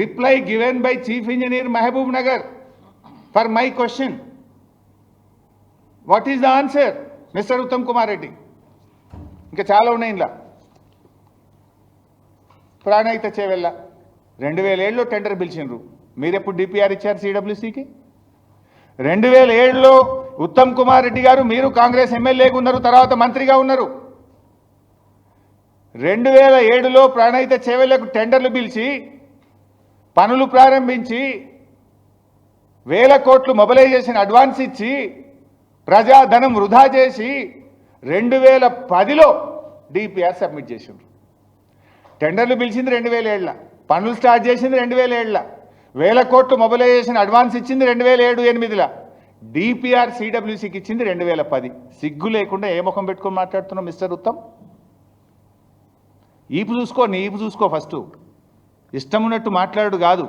reply given by chief engineer Mahabubnagar for my question. What is the answer mister Uttam Kumar Reddy? ఇంకా చాలా ఉన్నాయి ఇలా. ప్రాణహిత చేవెళ్ళ 2007లో టెండర్ పిలిచిండ్రు, మీరెప్పుడు డిపిఆర్ ఇచ్చారు సిడబ్ల్యూసికి? 2007లో ఉత్తమ్ కుమార్ రెడ్డి గారు మీరు కాంగ్రెస్ ఎమ్మెల్యేగా ఉన్నారు, తర్వాత మంత్రిగా ఉన్నారు. 2007లో ప్రాణహిత చేవెళ్లకు టెండర్లు పిలిచి పనులు ప్రారంభించి 1000 కోట్లు మొబిలైజేషన్ అడ్వాన్స్ ఇచ్చి ప్రజాధనం వృధా చేసి 2010లో డిపిఆర్ సబ్మిట్ చేసిండ్రు. టెండర్లు పిలిచింది 2007, పనులు స్టార్ట్ చేసింది 2007, 1000 కోట్లు మొబిలైజేషన్ అడ్వాన్స్ ఇచ్చింది 2007-8లో, డిపిఆర్ సిడబ్ల్యూసికి ఇచ్చింది 2010. సిగ్గు లేకుండా ఏ ముఖం పెట్టుకొని మాట్లాడుతున్నావు మిస్టర్ ఉత్తమ్? ఈపు చూసుకో, నీ ఈపు చూసుకో ఫస్ట్. ఇష్టం ఉన్నట్టు మాట్లాడు కాదు,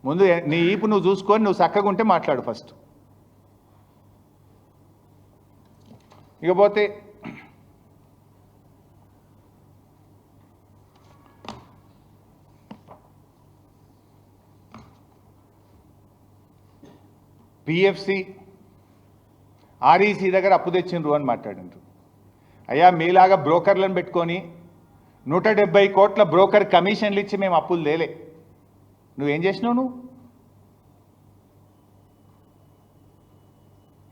ముందు నీ ఈపు నువ్వు చూసుకొని నువ్వు చక్కగా ఉంటే మాట్లాడు ఫస్ట్. ఇకపోతే పిఎఫ్సి ఆర్ఈసీ దగ్గర అప్పు తెచ్చిండ్రు అని మాట్లాడిండ్రు. అయ్యా మీలాగా బ్రోకర్లను పెట్టుకొని 170 కోట్ల బ్రోకర్ కమిషన్లు ఇచ్చి మేము అప్పులు తేలే. నువ్వేం చేసినావు? నువ్వు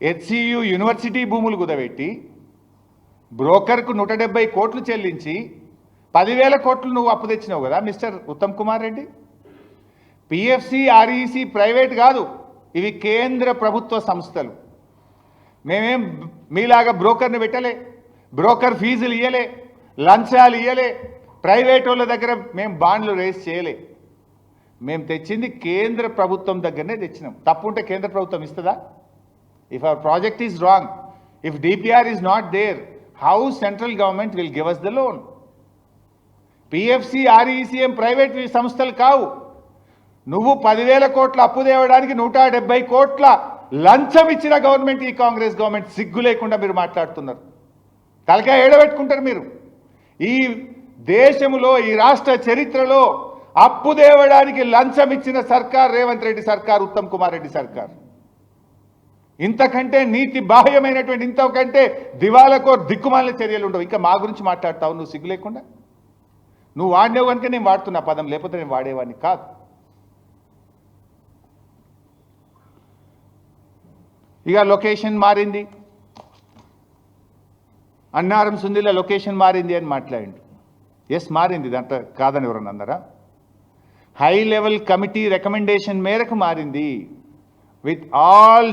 హెచ్సియు యూనివర్సిటీ భూములు కుదబెట్టి బ్రోకర్కు 170 కోట్లు చెల్లించి 10,000 కోట్లు నువ్వు అప్పు తెచ్చినావు కదా mister Uttam Kumar Reddy. PFC REC private కాదు, ఇవి కేంద్ర ప్రభుత్వ సంస్థలు. మేమేం మీలాగా బ్రోకర్ని పెట్టలే, బ్రోకర్ ఫీజులు ఇవ్వలే, లంచాలు ఇవ్వలే, ప్రైవేట్ వాళ్ళ దగ్గర మేము బాండ్లు రేస్ చేయలే. మేము తెచ్చింది కేంద్ర ప్రభుత్వం దగ్గరనే తెచ్చినాం. తప్పు ఉంటే కేంద్ర ప్రభుత్వం ఇస్తుందా? If our project is wrong, if DPR is not there, how central government will give us the loan? PFC ఆర్ఈసీఎం ప్రైవేట్ సంస్థలు కావు. నువ్వు 10,000 కోట్ల అప్పు తేవడానికి 170 కోట్ల లంచం ఇచ్చిన గవర్నమెంట్ ఈ కాంగ్రెస్ గవర్నమెంట్. సిగ్గు లేకుండా మీరు మాట్లాడుతున్నారు. తలకాయ ఏడబెట్టుకుంటారు మీరు. ఈ దేశంలో ఈ రాష్ట్ర చరిత్రలో అప్పు తేవడానికి లంచం ఇచ్చిన సర్కార్ రేవంత్ రెడ్డి సర్కార్, ఉత్తమ్ కుమార్ రెడ్డి సర్కార్. ఇంతకంటే నీతి బాహ్యమైనటువంటి, ఇంతకంటే దివాలకో దిక్కుమాలిన చర్యలు ఉండవు. ఇంకా మా గురించి మాట్లాడతావు నువ్వు సిగ్గు లేకుండా? నువ్వు వాడినేవు కనుక నేను వాడుతున్నా పదం, లేకపోతే నేను వాడేవాడిని కాదు. ఇక లొకేషన్ మారింది, అన్నారం సుందిలో లొకేషన్ మారింది అని మాట్లాడిండు. ఎస్ మారింది, దాంట్లో కాదని ఎవరన్నా అన్నారా? హై లెవెల్ కమిటీ రికమెండేషన్ మేరకు మారింది. విత్ ఆల్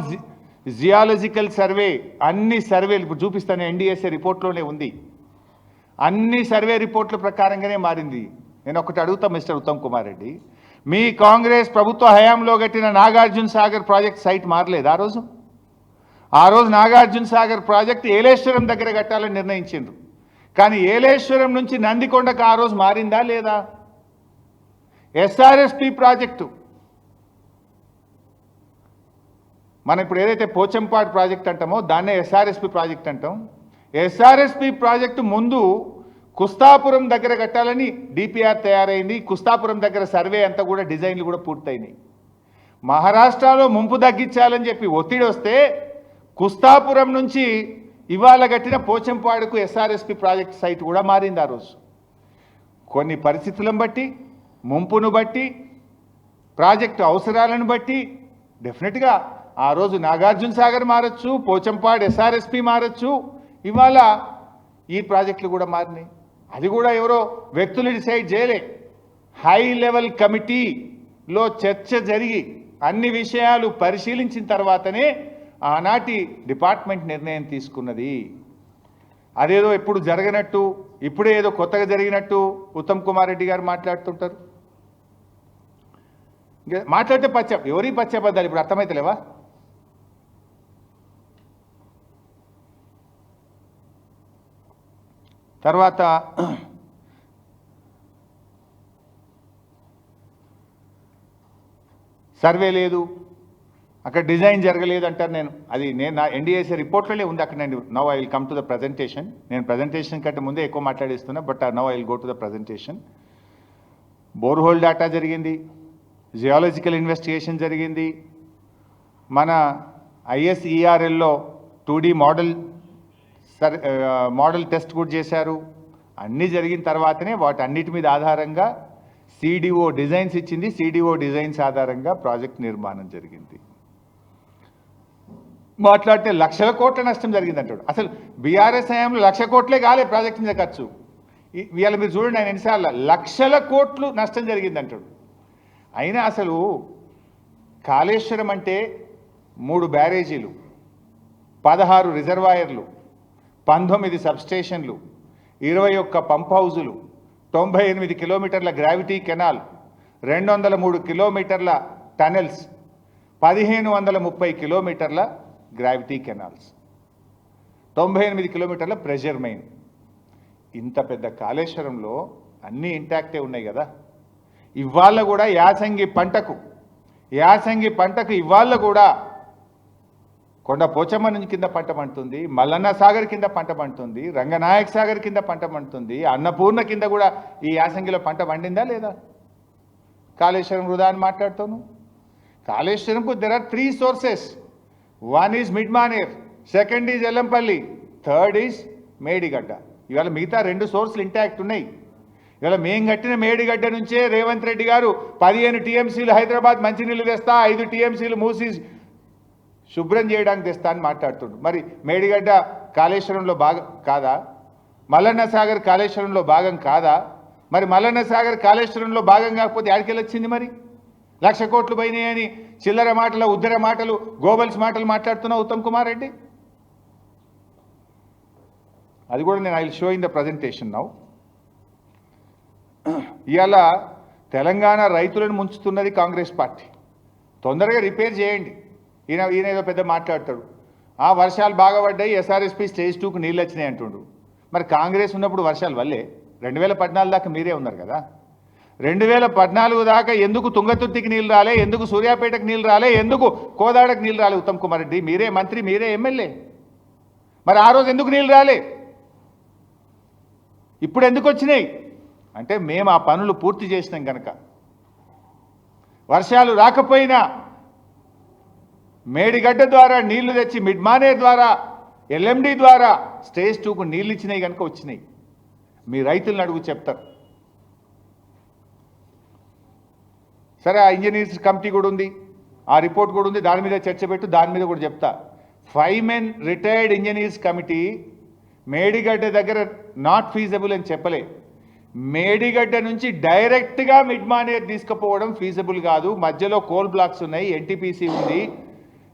జియాలజికల్ సర్వే, అన్ని సర్వేలు ఇప్పుడు చూపిస్తాను, ఎన్డీఎస్ఏ రిపోర్ట్లోనే ఉంది. అన్ని సర్వే రిపోర్ట్ల ప్రకారంగానే మారింది. నేను ఒకటి అడుగుతా మిస్టర్ ఉత్తమ్ కుమార్ రెడ్డి, మీ కాంగ్రెస్ ప్రభుత్వ హయాంలో కట్టిన నాగార్జున సాగర్ ప్రాజెక్ట్ సైట్ మారలేదు ఆ రోజు? ఆ రోజు నాగార్జున సాగర్ ప్రాజెక్ట్ ఏలేశ్వరం దగ్గర కట్టాలని నిర్ణయించిండ్రు. కానీ ఏలేశ్వరం నుంచి నందికొండకు ఆ రోజు మారిందా లేదా? ఎస్ఆర్ఎస్పి ప్రాజెక్టు, మనం ఇప్పుడు ఏదైతే పోచంపాడు ప్రాజెక్ట్ అంటామో దాన్నే ఎస్ఆర్ఎస్పి ప్రాజెక్ట్ అంటాం. ఎస్ఆర్ఎస్పి ప్రాజెక్టు ముందు కుస్తాపురం దగ్గర కట్టాలని డిపిఆర్ తయారైంది. కుస్తాపురం దగ్గర సర్వే అంతా కూడా డిజైన్లు కూడా పూర్తయినాయి. మహారాష్ట్రలో ముంపు తగ్గించాలని చెప్పి ఒత్తిడి వస్తే కుస్తాపురం నుంచి ఇవాళ కట్టిన పోచంపాడుకు ఎస్ఆర్ఎస్పి ప్రాజెక్ట్ సైట్ కూడా మారింది ఆ రోజు. కొన్ని పరిస్థితులను బట్టి, ముంపును బట్టి, ప్రాజెక్టు అవసరాలను బట్టి డెఫినెట్గా ఆ రోజు నాగార్జున సాగర్ మారచ్చు, పోచంపాడు ఎస్ఆర్ఎస్పి మారచ్చు, ఇవాళ ఈ ప్రాజెక్టులు కూడా మారినాయి. అది కూడా ఎవరో వ్యక్తులు డిసైడ్ చేయలే. హై లెవెల్ కమిటీలో చర్చ జరిగి అన్ని విషయాలు పరిశీలించిన తర్వాతనే ఆనాటి డిపార్ట్మెంట్ నిర్ణయం తీసుకున్నది. అదేదో ఎప్పుడు జరగనట్టు, ఇప్పుడే ఏదో కొత్తగా జరిగినట్టు ఉత్తమ్ కుమార్ రెడ్డి గారు మాట్లాడుతుంటారు. మాట్లాడితే ఎవరి పచ్చబద్దాలు ఇప్పుడు అర్థమైతలేవా? తర్వాత సర్వే లేదు, అక్కడ డిజైన్ జరగలేదు అంటారు. నేను నా ఎన్డీఏసీ రిపోర్ట్లోనే ఉంది అక్కడ. నేను now I will come to the presentation. నేను ప్రజెంటేషన్ కంటే ముందే ఎక్కువ మాట్లాడిస్తున్నా, but now I will go to the presentation. Borehole data జరిగింది, జియాలజికల్ ఇన్వెస్టిగేషన్ జరిగింది, మన ఐఎస్ఈఆర్ఎల్లో 2D మోడల్ టెస్ట్ కూడా చేశారు. అన్నీ జరిగిన తర్వాతనే వాటన్నిటి మీద ఆధారంగా సిడిఓ డిజైన్స్ ఇచ్చింది. సిడిఓ డిజైన్స్ ఆధారంగా ప్రాజెక్ట్ నిర్మాణం జరిగింది. మాట్లాడితే లక్షల కోట్ల నష్టం జరిగిందంటాడు. అసలు బీఆర్ఎస్ హయాంలో 1,00,000 కోట్లే కాలే ప్రాజెక్ట్ మీద ఖర్చు. ఇవాళ మీరు చూడండి, ఆయన ఎన్నిసార్లు లక్షల కోట్లు నష్టం జరిగిందంటాడు. అయినా అసలు కాళేశ్వరం అంటే 3 బ్యారేజీలు, 16 రిజర్వాయర్లు, 19 సబ్స్టేషన్లు, 21 పంప్ హౌజులు, 98 కిలోమీటర్ల గ్రావిటీ కెనాల్, 203 కిలోమీటర్ల టనెల్స్, 1530 కిలోమీటర్ల గ్రావిటీ కెనాల్స్, 98 కిలోమీటర్ల ప్రెషర్ మెయిన్. ఇంత పెద్ద కాళేశ్వరంలో అన్నీ ఇంటాక్టే ఉన్నాయి కదా. ఇవాళ కూడా యాసంగి పంటకు ఇవాళ కూడా కొండ పోచమ్మ నుంచి కింద పంట పండుతుంది, మల్లన్న సాగర్ కింద పంట పండుతుంది, రంగనాయక్ సాగర్ కింద పంట పండుతుంది, అన్నపూర్ణ కింద కూడా ఈ యాసంగిలో పంట పండిందా లేదా? కాళేశ్వరం వృధా అని మాట్లాడుతాను. కాళేశ్వరంకు there are 3 sources. 1 is Mid Manair, 2nd is Yellampalli, 3rd is Medigadda. ఇవాళ మిగతా 2 సోర్సులు ఇంటాక్ట్ ఉన్నాయి. ఇవాళ మేము కట్టిన మేడిగడ్డ నుంచే రేవంత్ రెడ్డి గారు 15 టీఎంసీలు హైదరాబాద్ మంచినీళ్ళు తెస్తా, 5 టీఎంసీలు మూసి శుభ్రం చేయడానికి తెస్తా అని మాట్లాడుతుండు. మరి మేడిగడ్డ కాళేశ్వరంలో భాగం కాదా? మల్లన్న సాగర్ కాళేశ్వరంలో భాగం కాదా? మరి మల్లన్న సాగర్ కాళేశ్వరంలో భాగం కాకపోతే ఆడికెళ్ళొచ్చింది? మరి 1,00,000 కోట్లు పోయినాయని చిల్లర మాటలు, ఉద్దర మాటలు, గోబల్స్ మాటలు మాట్లాడుతున్నా ఉత్తమ్ కుమార్ రెడ్డి. అది కూడా నేను I will show in the presentation now. ఇవాళ తెలంగాణ రైతులను ముంచుతున్నది కాంగ్రెస్ పార్టీ. తొందరగా రిపేర్ చేయండి. ఈయన ఏదో పెద్ద మాట్లాడతాడు. వర్షాలు బాగా పడ్డాయి, ఎస్ఆర్ఎస్పి స్టేజ్ 2కు నీళ్ళు వచ్చినాయి అంటుండు. మరి కాంగ్రెస్ ఉన్నప్పుడు వర్షాలు వల్లే 2014 దాకా మీరే ఉన్నారు కదా. 2014 దాకా ఎందుకు తుంగతుర్తికి నీళ్ళు రాలే, ఎందుకు సూర్యాపేటకు నీళ్ళు రాలే, ఎందుకు కోదాడకు నీళ్ళు రాలే? ఉత్తమ్ కుమార్ రెడ్డి మీరే మంత్రి, మీరే ఎమ్మెల్యే. మరి ఆ రోజు ఎందుకు నీళ్ళు రాలే? ఇప్పుడు ఎందుకు వచ్చినాయి అంటే మేము ఆ పనులు పూర్తి చేసినాం కనుక. వర్షాలు రాకపోయినా మేడిగడ్డ ద్వారా నీళ్లు తెచ్చి మిడ్మానేర్ ద్వారా, ఎల్ఎండి ద్వారా స్టేజ్ 2కు నీళ్ళు ఇచ్చినాయి కనుక వచ్చినాయి. మీ రైతులను అడుగు చెప్తారు. సరే, ఆ ఇంజనీర్స్ కమిటీ కూడా ఉంది, ఆ రిపోర్ట్ కూడా ఉంది, దాని మీద చర్చ పెట్టు, దాని మీద కూడా చెప్తా. 5 men retired engineers committee Medigadda దగ్గర నాట్ ఫీజబుల్ అని చెప్పలే. మేడిగడ్డ నుంచి డైరెక్ట్గా మిడ్మానేర్ తీసుకుపోవడం ఫీజబుల్ కాదు, మధ్యలో కోల్ బ్లాక్స్ ఉన్నాయి, ఎన్టీపీసీ ఉంది,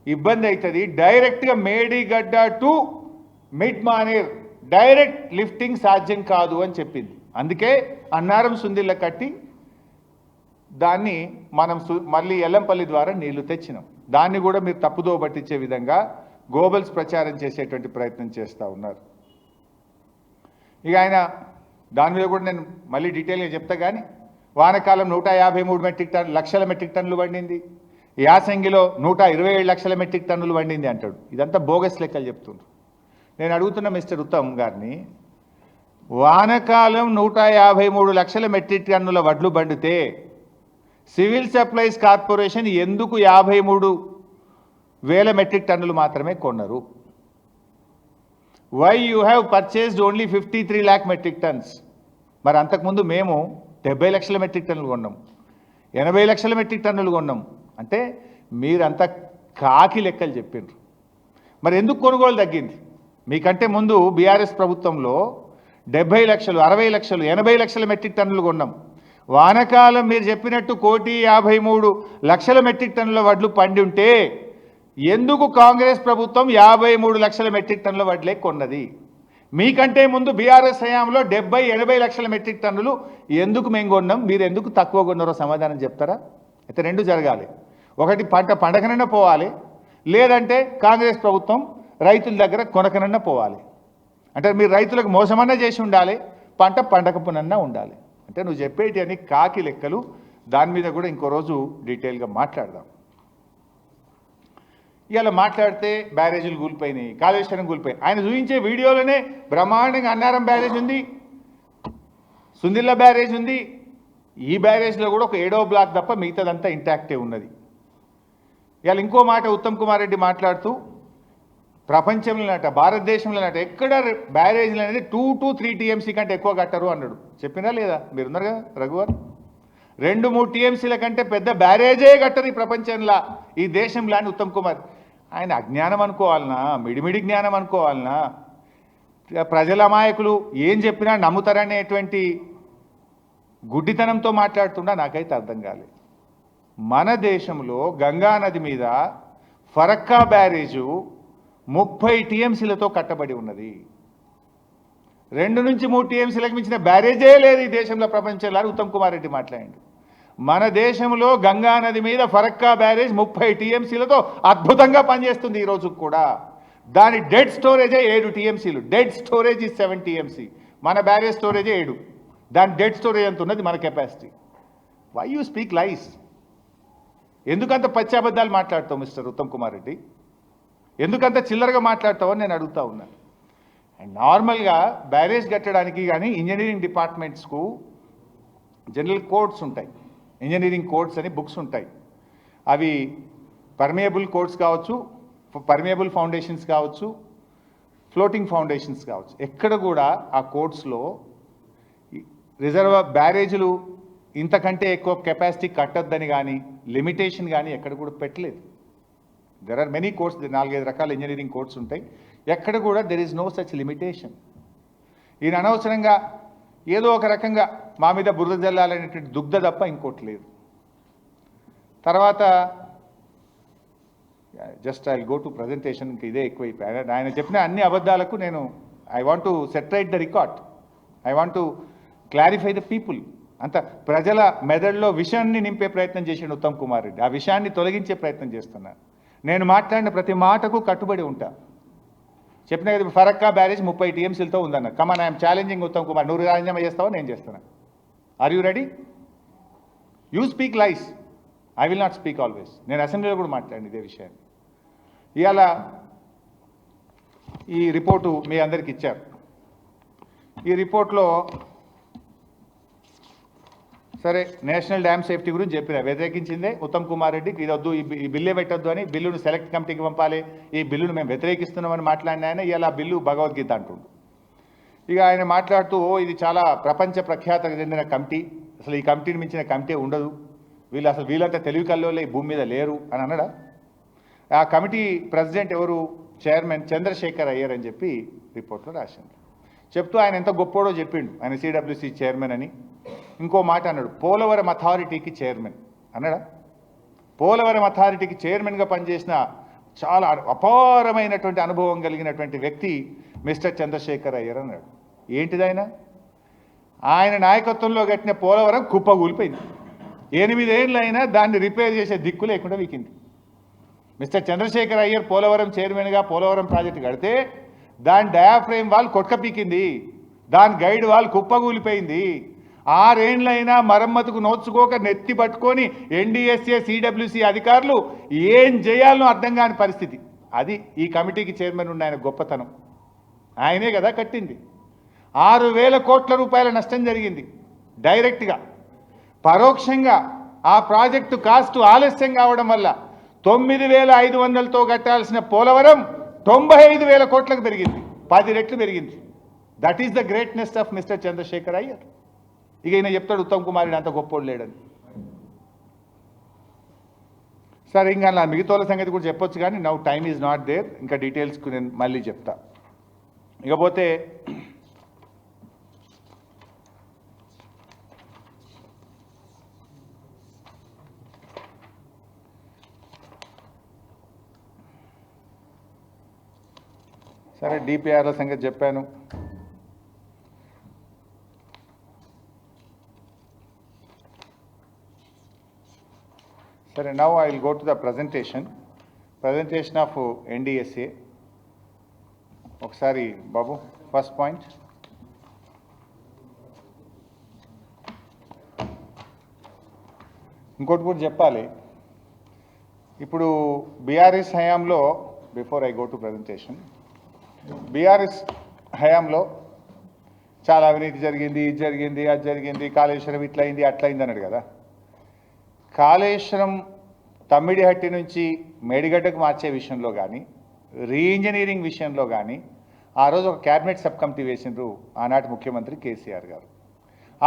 ఇబ్బంది అవుతుంది. డైరెక్ట్గా Medigadda to Mid Manair direct lifting సాధ్యం కాదు అని చెప్పింది. అందుకే అన్నారం సుందిళ్ళ కట్టి దాన్ని మనం మళ్ళీ ఎల్లంపల్లి ద్వారా నీళ్లు తెచ్చినాం. దాన్ని కూడా మీరు తప్పుదో పట్టించే విధంగా గోబల్స్ ప్రచారం చేసేటువంటి ప్రయత్నం చేస్తూ ఉన్నారు. ఇక ఆయన దాని మీద కూడా నేను మళ్ళీ డీటెయిల్గా చెప్తా. కానీ వానకాలం 153 లక్షల మెట్రిక్ టన్నులు పండింది, యాసంగిలో 127 లక్షల మెట్రిక్ టన్నులు పండింది అంటాడు. ఇదంతా బోగస్ లెక్కలు చెప్తుండ్రు. నేను అడుగుతున్న మిస్టర్ ఉత్తమ్ గారిని, వానకాలం 153 లక్షల మెట్రిక్ టన్నుల వడ్లు పండితే సివిల్ సప్లైస్ కార్పొరేషన్ ఎందుకు 53,000 మెట్రిక్ టన్నులు మాత్రమే కొన్నారు? Why you have purchased only 53 lakh metric tonnes? మరి అంతకుముందు మేము 70 లక్షల మెట్రిక్ టన్నులు కొన్నాం, 80 లక్షల మెట్రిక్ టన్నులు కొన్నాం. అంటే మీరంతా కాకి లెక్కలు చెప్పిండ్రు. మరి ఎందుకు కొనుగోలు తగ్గింది? మీకంటే ముందు బీఆర్ఎస్ ప్రభుత్వంలో 70 లక్షలు, 60 లక్షలు, 80 లక్షల మెట్రిక్ టన్నులు కొన్నాం. వానకాలం మీరు చెప్పినట్టు 1,53,00,000 మెట్రిక్ టన్నుల వడ్లు పండి ఉంటే ఎందుకు కాంగ్రెస్ ప్రభుత్వం 53 లక్షల మెట్రిక్ టన్నుల వడ్లే కొన్నది? మీకంటే ముందు బీఆర్ఎస్ హయాంలో 70-80 లక్షల మెట్రిక్ టన్నులు ఎందుకు మేము కొన్నాం, మీరు ఎందుకు తక్కువ కొన్నారో సమాధానం చెప్తారా? అయితే రెండు జరగాలి. ఒకటి పంట పండకనన్నా పోవాలి, లేదంటే కాంగ్రెస్ ప్రభుత్వం రైతుల దగ్గర కొనకనన్నా పోవాలి. అంటే మీరు రైతులకు మోసమన్నా చేసి ఉండాలి, పంట పండకపోనన్నా ఉండాలి. అంటే నువ్వు చెప్పేటి అని కాకి లెక్కలు. దాని మీద కూడా ఇంకో రోజు డీటెయిల్గా మాట్లాడదాం. ఇవాళ మాట్లాడితే బ్యారేజీలు కూలిపోయినాయి, కాళేశ్వరం కూలిపోయినాయి. ఆయన చూపించే వీడియోలోనే బ్రహ్మాండంగా అన్నారం బ్యారేజ్ ఉంది, సుందిళ్ళ బ్యారేజ్ ఉంది. ఈ బ్యారేజ్లో కూడా ఒక 7వ బ్లాక్ తప్ప మిగతాదంతా ఇంటాక్టే ఉన్నది. ఇవాళ ఇంకో మాట ఉత్తమ్ కుమార్ రెడ్డి మాట్లాడుతూ, ప్రపంచంలోనట, భారతదేశంలోనట ఎక్కడ బ్యారేజ్లు అనేది 2 to 3 TMC కంటే ఎక్కువ కట్టరు అన్నాడు. చెప్పినా లేదా? మీరున్నారు కదా రఘువర్. 2-3 TMCల కంటే పెద్ద బ్యారేజే కట్టరు ఈ ప్రపంచంలో, ఈ దేశంలో అని ఉత్తమ్ కుమార్. ఆయన అజ్ఞానం అనుకోవాలనా, మిడిమిడి జ్ఞానం అనుకోవాలనా, ప్రజల అమాయకులు ఏం చెప్పినా నమ్ముతారనేటువంటి గుడ్డితనంతో మాట్లాడుతుండా నాకైతే అర్థం కాలేదు. మన దేశంలో గంగా నది మీద ఫరక్కా బ్యారేజు 30 TMCలతో కట్టబడి ఉన్నది. 2 నుంచి 3 TMCలకు మించిన బ్యారేజే లేదు ఈ దేశంలో, ప్రపంచంలో అని ఉత్తమ్ కుమార్ రెడ్డి మాట్లాడాడు. మన దేశంలో గంగా నది మీద ఫరక్కా బ్యారేజ్ 30 TMCలతో అద్భుతంగా పనిచేస్తుంది ఈ రోజు కూడా. దాని డెడ్ స్టోరేజే 7 TMCలు. డెడ్ స్టోరేజ్ ఈ 7 TMC. మన బ్యారేజ్ స్టోరేజే 7. దాని డెడ్ స్టోరేజ్ ఎంత ఉన్నది మన కెపాసిటీ. వై యూ స్పీక్ లైస్? ఎందుకంత పచ్చాబద్దాలు మాట్లాడతావు మిస్టర్ ఉత్తమ్ కుమార్ రెడ్డి? ఎందుకంత చిల్లరగా మాట్లాడతావు అని నేను అడుగుతా ఉన్నాను. అండ్ నార్మల్గా బ్యారేజ్ కట్టడానికి కానీ ఇంజనీరింగ్ డిపార్ట్మెంట్స్కు జనరల్ కోడ్స్ ఉంటాయి, ఇంజనీరింగ్ కోడ్స్ అని బుక్స్ ఉంటాయి. అవి పర్మియబుల్ కోడ్స్ కావచ్చు, పర్మియబుల్ ఫౌండేషన్స్ కావచ్చు, ఫ్లోటింగ్ ఫౌండేషన్స్ కావచ్చు. ఎక్కడ కూడా ఆ కోడ్స్లో బ్యారేజీలు ఇంతకంటే ఎక్కువ కెపాసిటీ కట్టొద్దని కానీ లిమిటేషన్ కానీ ఎక్కడ కూడా పెట్టలేదు. దెర్ ఆర్ మెనీ కోడ్స్, 4-5 రకాల ఇంజనీరింగ్ కోడ్స్ ఉంటాయి. ఎక్కడ కూడా there is no such limitation. ఈయన అనవసరంగా ఏదో ఒక రకంగా మా మీద బురద జల్లాలనేటువంటి దుగ్ధ తప్ప ఇంకోటి లేదు. తర్వాత just I go to presentation. ఇదే ఎక్కువైపోయి ఆయన చెప్పిన అన్ని అబద్ధాలకు నేను I want to set right the record, I want to clarify the people. అంత ప్రజల మెదడులో విషయాన్ని నింపే ప్రయత్నం చేసిండు ఉత్తమ్ కుమార్ రెడ్డి. ఆ విషయాన్ని తొలగించే ప్రయత్నం చేస్తున్నాను. నేను మాట్లాడిన ప్రతి మాటకు కట్టుబడి ఉంటా. చెప్పిన కదా ఫరక్కా బ్యారేజ్ 30 TMCలతో ఉందన్న. Come on, I'm challenging Uttam Kumar. నువ్వు రాజీనామా చేస్తావా? నేను చేస్తాను. Are you ready? You speak lies, I will not speak always. నేను అసెంబ్లీలో కూడా మాట్లాడిన ఇదే విషయాన్ని. ఇవాళ ఈ రిపోర్టు మీ అందరికి ఇచ్చారు. ఈ రిపోర్ట్లో సరే నేషనల్ డ్యామ్ సేఫ్టీ గురించి చెప్పిన, వ్యతిరేకించిందే ఉత్తమ్ కుమార్ రెడ్డికి. ఇది వద్దు, ఈ బిల్లే పెట్టొద్దు అని, బిల్లును సెలెక్ట్ కమిటీకి పంపాలి, ఈ బిల్లును మేము వ్యతిరేకిస్తున్నామని మాట్లాడిన ఆయన ఇలా బిల్లు భగవద్గీత అంటుండు. ఇక ఆయన మాట్లాడుతూ ఇది చాలా ప్రపంచ ప్రఖ్యాతకు చెందిన కమిటీ, అసలు ఈ కమిటీని మించిన కమిటీ ఉండదు, వీళ్ళంతా తెలివి కల్లోలే ఈ భూమి మీద లేరు అని అన్నాడా? ఆ కమిటీ ప్రెసిడెంట్ ఎవరు? చైర్మన్ చంద్రశేఖర్ అయ్యర్ అని చెప్పి రిపోర్ట్లో రాసింది. చెప్తూ ఆయన ఎంత గొప్పోడో చెప్పిండు. ఆయన CWC చైర్మన్ అని. ఇంకో మాట అన్నాడు, పోలవరం అథారిటీకి చైర్మన్ అన్నాడా? పోలవరం అథారిటీకి చైర్మన్గా పనిచేసిన చాలా అపారమైనటువంటి అనుభవం కలిగినటువంటి వ్యక్తి మిస్టర్ చంద్రశేఖర్ అయ్యర్ అన్నాడు. ఏంటిదైనా ఆయన నాయకత్వంలో కట్టిన పోలవరం కుప్పగూలిపోయింది. 8 ఏళ్ళైనా దాన్ని రిపేర్ చేసే దిక్కు లేకుండా వీకింది. మిస్టర్ చంద్రశేఖర్ అయ్యర్ పోలవరం చైర్మన్గా పోలవరం ప్రాజెక్టు కడితే దాని డయాఫ్రేమ్ వాల్ కొట్కపీకింది, దాని గైడ్ వాల్ కుప్పగూలిపోయింది. 6 ఏళ్ళైనా మరమ్మతుకు నోచుకోక నెత్తి పట్టుకొని ఎన్డీఎస్ఏ సిడబ్ల్యూసి అధికారులు ఏం చేయాలనో అర్థం కాని పరిస్థితి. అది ఈ కమిటీకి చైర్మన్ ఉన్న ఆయన గొప్పతనం. ఆయనే కదా కట్టింది. 6,000 కోట్ల రూపాయల నష్టం జరిగింది డైరెక్ట్గా. పరోక్షంగా ఆ ప్రాజెక్టు కాస్టు ఆలస్యం కావడం వల్ల 9,500తో కట్టాల్సిన పోలవరం 95,000 కోట్లకు పెరిగింది, 10 రెట్లు పెరిగింది. That is the greatness of Mr Chandrashekar Iyer. ఇక ఈయన చెప్తాడు ఉత్తమ్ కుమార్ రెడ్డి అంత గొప్పోడు లేడని. సరే ఇంకా నా మిగతాల సంగతి కూడా చెప్పొచ్చు, కానీ now time is not there. ఇంకా డీటెయిల్స్కు నేను మళ్ళీ చెప్తా. ఇకపోతే సరే డిపిఆర్ల సంగతి చెప్పాను. సరే now I will go to the presentation of NDSA. ఒకసారి బాబు ఫస్ట్ పాయింట్. ఇంకోటి కూడా చెప్పాలి. ఇప్పుడు బీఆర్ఎస్ హయాంలో, before I go to presentation, BRS హయాంలో చాలా అవినీతి జరిగింది, ఇది జరిగింది, అది జరిగింది, కాళేశ్వరం ఇట్లయింది అట్లయింది అన్నాడు కదా. కాళేశ్వరం తమ్మిడిహట్టి నుంచి మేడిగడ్డకు మార్చే విషయంలో కానీ, రీఇంజనీరింగ్ విషయంలో కానీ ఆ రోజు ఒక క్యాబినెట్ సబ్ కమిటీ వేసిండ్రు ఆనాటి ముఖ్యమంత్రి కేసీఆర్ గారు.